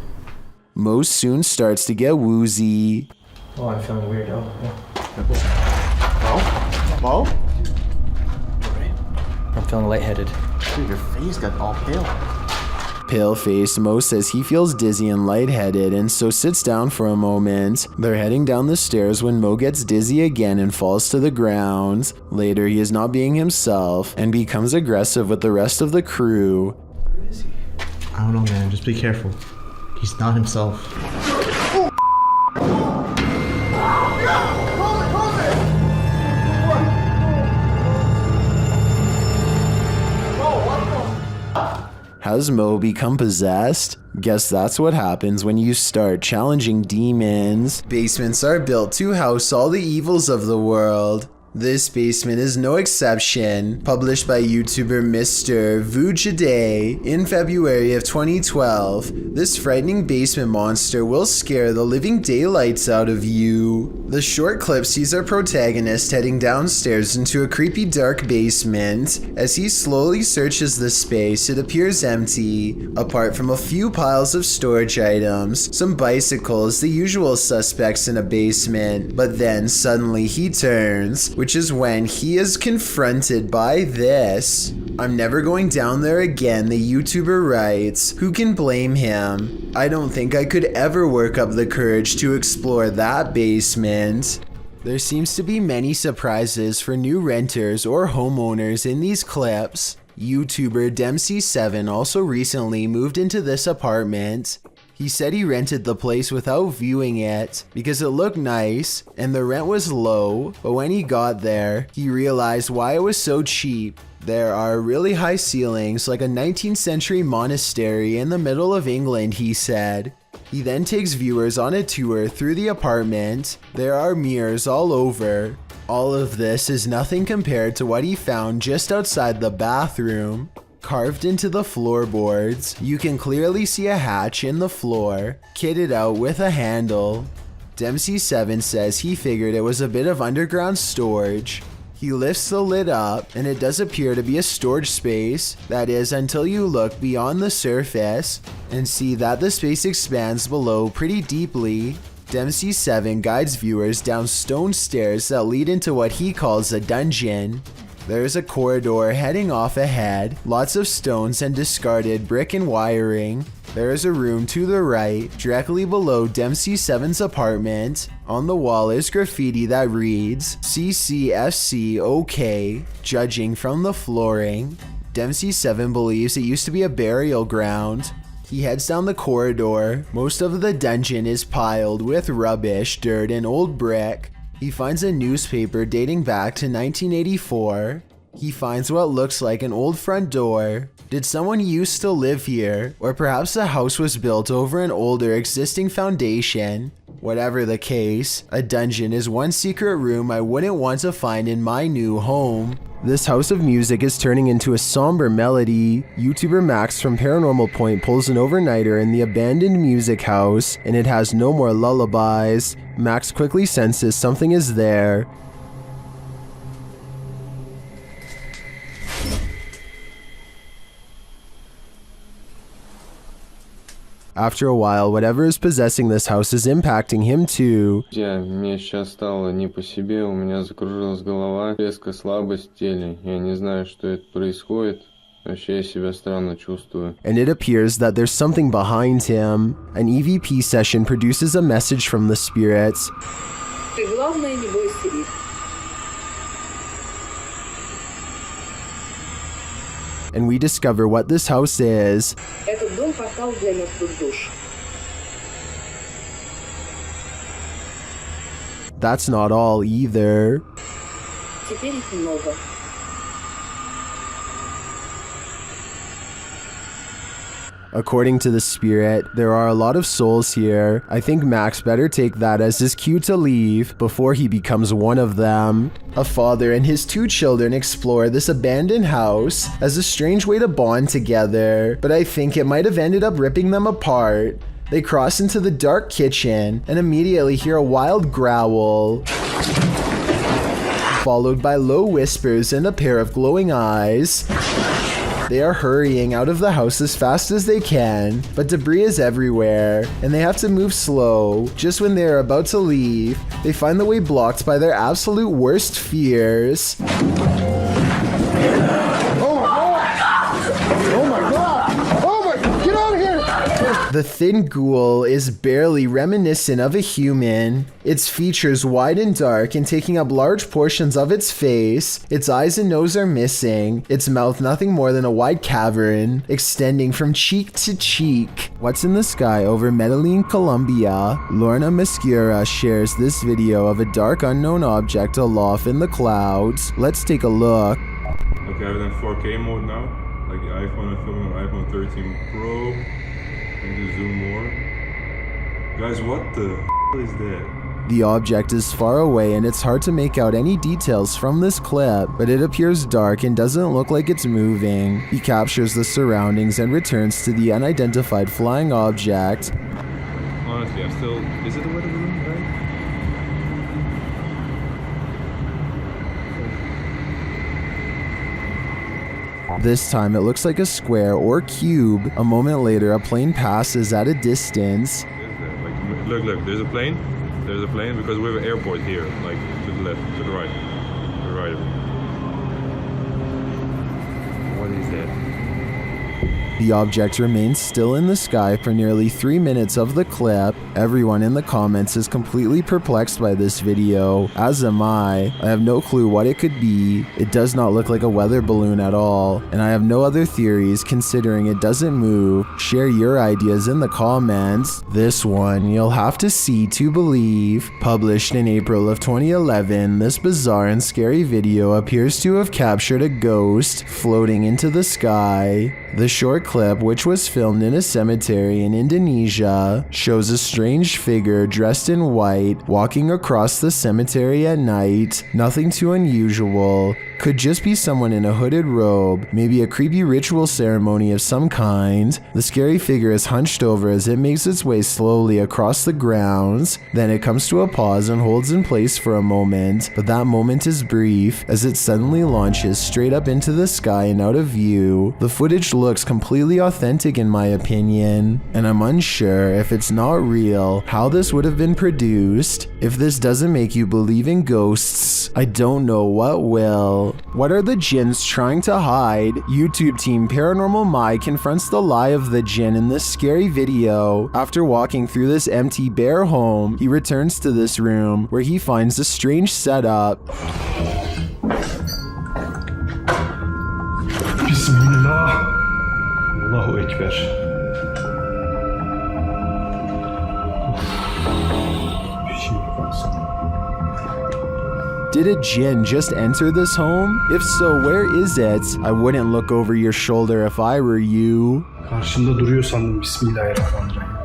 Mo soon starts to get woozy. Oh, I'm feeling weird. Oh, yeah. Mo? I'm feeling lightheaded. Dude, your face got all pale. Pale-faced, Mo says he feels dizzy and lightheaded and so sits down for a moment. They're heading down the stairs when Mo gets dizzy again and falls to the ground. Later, he is not being himself and becomes aggressive with the rest of the crew. Where is he? I don't know, man. Just be careful. He's not himself. Has Mo become possessed? Guess that's what happens when you start challenging demons. Basements are built to house all the evils of the world. This basement is no exception. Published by YouTuber Mr. Vujade in February of 2012, this frightening basement monster will scare the living daylights out of you. The short clip sees our protagonist heading downstairs into a creepy dark basement. As he slowly searches the space, it appears empty, apart from a few piles of storage items, some bicycles, the usual suspects in a basement. But then suddenly he turns, which is when he is confronted by this. I'm never going down there again, the YouTuber writes. Who can blame him? I don't think I could ever work up the courage to explore that basement. There seems to be many surprises for new renters or homeowners in these clips. YouTuber Dempsey7 also recently moved into this apartment. He said he rented the place without viewing it because it looked nice and the rent was low, but when he got there, he realized why it was so cheap. There are really high ceilings like a 19th century monastery in the middle of England, he said. He then takes viewers on a tour through the apartment. There are mirrors all over. All of this is nothing compared to what he found just outside the bathroom. Carved into the floorboards, you can clearly see a hatch in the floor, kitted out with a handle. Dempsey7 says he figured it was a bit of underground storage. He lifts the lid up, and it does appear to be a storage space, that is until you look beyond the surface and see that the space expands below pretty deeply. Dempsey7 guides viewers down stone stairs that lead into what he calls a dungeon. There's a corridor heading off ahead, lots of stones and discarded brick and wiring. There is a room to the right, directly below Dempsey7's apartment. On the wall is graffiti that reads, CCFC OK, judging from the flooring. Dempsey7 believes it used to be a burial ground. He heads down the corridor. Most of the dungeon is piled with rubbish, dirt, and old brick. He finds a newspaper dating back to 1984. He finds what looks like an old front door. Did someone used to live here? Or perhaps the house was built over an older existing foundation? Whatever the case, a dungeon is one secret room I wouldn't want to find in my new home. This house of music is turning into a somber melody. YouTuber Max from Paranormal Point pulls an overnighter in the abandoned music house, and it has no more lullabies. Max quickly senses something is there. After a while, whatever is possessing this house is impacting him too. Мне сейчас стало не по себе, у меня закружилась голова, резкая слабость в теле. Я не знаю, что это происходит. Вообще я себя странно чувствую. And it appears that there's something behind him. An EVP session produces a message from the spirits. Ты главное не бойся их. And we discover what this house is. Этот дом портал для мертвых душ. That's not all either. Теперь их много. According to the spirit, there are a lot of souls here. I think Max better take that as his cue to leave before he becomes one of them. A father and his 2 children explore this abandoned house as a strange way to bond together, but I think it might have ended up ripping them apart. They cross into the dark kitchen and immediately hear a wild growl, followed by low whispers and a pair of glowing eyes. They are hurrying out of the house as fast as they can, but debris is everywhere, and they have to move slow. Just when they are about to leave, they find the way blocked by their absolute worst fears. The thin ghoul is barely reminiscent of a human. Its features wide and dark and taking up large portions of its face. Its eyes and nose are missing. Its mouth nothing more than a wide cavern, extending from cheek to cheek. What's in the sky over Medellin, Colombia? Lorna Mascura shares this video of a dark unknown object aloft in the clouds. Let's take a look. Okay, I'm in 4K mode now. Like the iPhone, I'm filming on iPhone 13 Pro. And to zoom more. Guys, what the is that? The object is far away and it's hard to make out any details from this clip, but it appears dark and doesn't look like it's moving. He captures the surroundings and returns to the unidentified flying object. Honestly, I'm still... Is it a weather balloon, right? This time it looks like a square or cube. A moment later, a plane passes at a distance. Like, look, there's a plane. There's a plane because we have an airport here, like to the left, to the right. To the right of it. What is that? The object remains still in the sky for nearly 3 minutes of the clip. Everyone in the comments is completely perplexed by this video, as am I. I have no clue what it could be. It does not look like a weather balloon at all, and I have no other theories considering it doesn't move. Share your ideas in the comments. This one you'll have to see to believe. Published in April of 2011, this bizarre and scary video appears to have captured a ghost floating into the sky. The short clip, which was filmed in a cemetery in Indonesia, shows a strange figure dressed in white walking across the cemetery at night. Nothing too unusual. Could just be someone in a hooded robe, maybe a creepy ritual ceremony of some kind. The scary figure is hunched over as it makes its way slowly across the grounds. Then it comes to a pause and holds in place for a moment, but that moment is brief as it suddenly launches straight up into the sky and out of view. The footage looks completely authentic in my opinion, and I'm unsure if it's not real how this would have been produced. If this doesn't make you believe in ghosts, I don't know what will. What are the jinns trying to hide? YouTube team Paranormal Mai confronts the lie of the jinn in this scary video. After walking through this empty bare home, he returns to this room where he finds a strange setup. Bismillah. Allahu Ekber. Did a jinn just enter this home? If so, where is it? I wouldn't look over your shoulder if I were you. Karşımda duruyor sandım. Bismillahirrahmanirrahim.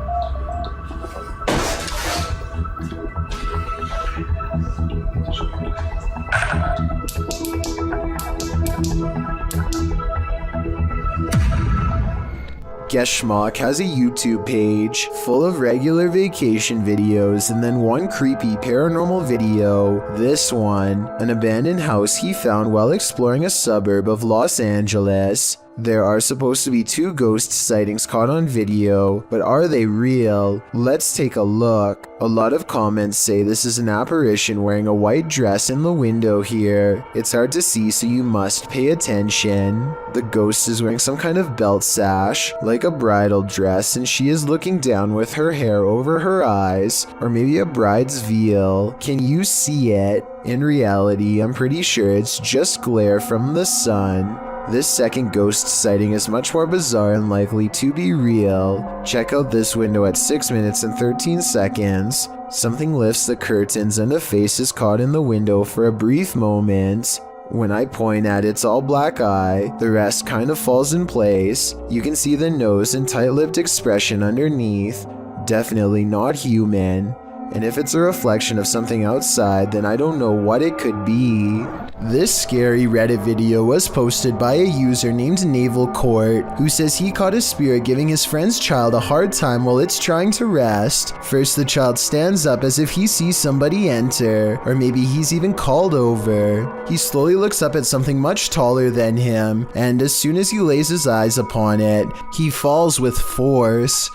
Geschmack has a YouTube page full of regular vacation videos and then one creepy paranormal video. This one, an abandoned house he found while exploring a suburb of Los Angeles. There are supposed to be 2 ghost sightings caught on video, but are they real? Let's take a look. A lot of comments say this is an apparition wearing a white dress in the window here. It's hard to see, so you must pay attention. The ghost is wearing some kind of belt sash, like a bridal dress, and she is looking down with her hair over her eyes, or maybe a bride's veil. Can you see it? In reality, I'm pretty sure it's just glare from the sun. This second ghost sighting is much more bizarre and likely to be real. Check out this window at 6 minutes and 13 seconds. Something lifts the curtains and a face is caught in the window for a brief moment. When I point at its all black eye, the rest kind of falls in place. You can see the nose and tight-lipped expression underneath. Definitely not human. And if it's a reflection of something outside, then I don't know what it could be. This scary Reddit video was posted by a user named Naval Court, who says he caught a spirit giving his friend's child a hard time while it's trying to rest. First, the child stands up as if he sees somebody enter, or maybe he's even called over. He slowly looks up at something much taller than him, and as soon as he lays his eyes upon it, he falls with force.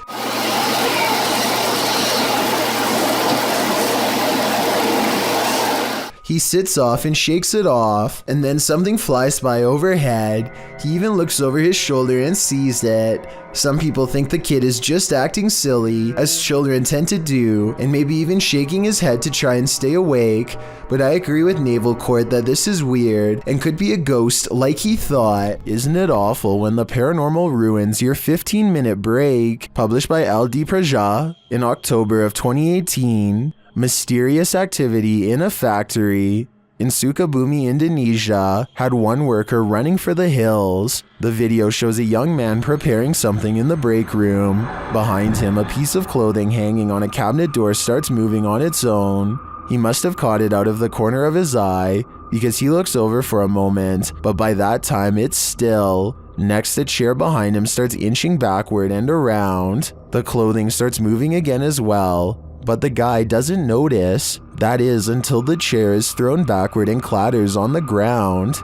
He sits off and shakes it off, and then something flies by overhead. He even looks over his shoulder and sees it. Some people think the kid is just acting silly, as children tend to do, and maybe even shaking his head to try and stay awake, but I agree with Naval Court that this is weird and could be a ghost like he thought. Isn't it awful when the paranormal ruins your 15-minute break? Published by LD Praja in October of 2018. Mysterious activity in a factory in Sukabumi, Indonesia, had one worker running for the hills. The video shows a young man preparing something in the break room. Behind him, a piece of clothing hanging on a cabinet door starts moving on its own. He must have caught it out of the corner of his eye, because he looks over for a moment, but by that time it's still. Next, the chair behind him starts inching backward and around. The clothing starts moving again as well, but the guy doesn't notice. That is, until the chair is thrown backward and clatters on the ground.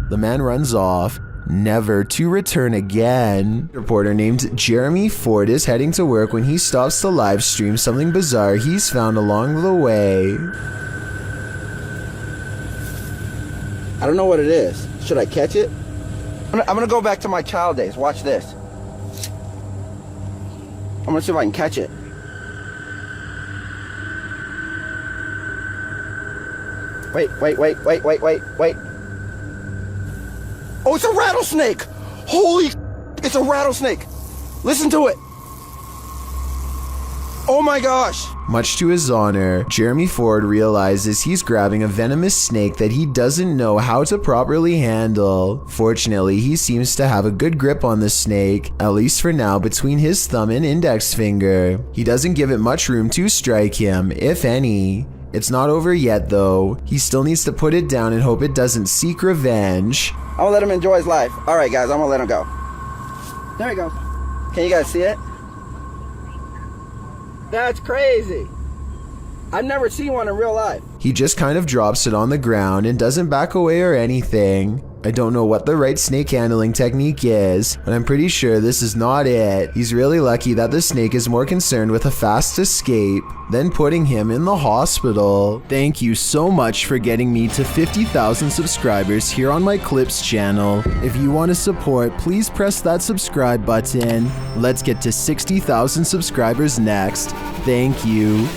The man runs off, never to return again. A reporter named Jeremy Ford is heading to work when he stops to live stream something bizarre he's found along the way. I don't know what it is. Should I catch it? I'm gonna go back to my child days. Watch this. I'm gonna see if I can catch it. Wait. Oh, it's a rattlesnake! Holy, it's a rattlesnake! Listen to it! Oh my gosh! Much to his honor, Jeremy Ford realizes he's grabbing a venomous snake that he doesn't know how to properly handle. Fortunately, he seems to have a good grip on the snake, at least for now, between his thumb and index finger. He doesn't give it much room to strike him, if any. It's not over yet though. He still needs to put it down and hope it doesn't seek revenge. I'm gonna let him enjoy his life. Alright guys, I'm gonna let him go. There he goes. Can you guys see it? That's crazy. I've never seen one in real life. He just kind of drops it on the ground and doesn't back away or anything. I don't know what the right snake handling technique is, but I'm pretty sure this is not it. He's really lucky that the snake is more concerned with a fast escape than putting him in the hospital. Thank you so much for getting me to 50,000 subscribers here on my Clips channel. If you want to support, please press that subscribe button. Let's get to 60,000 subscribers next. Thank you.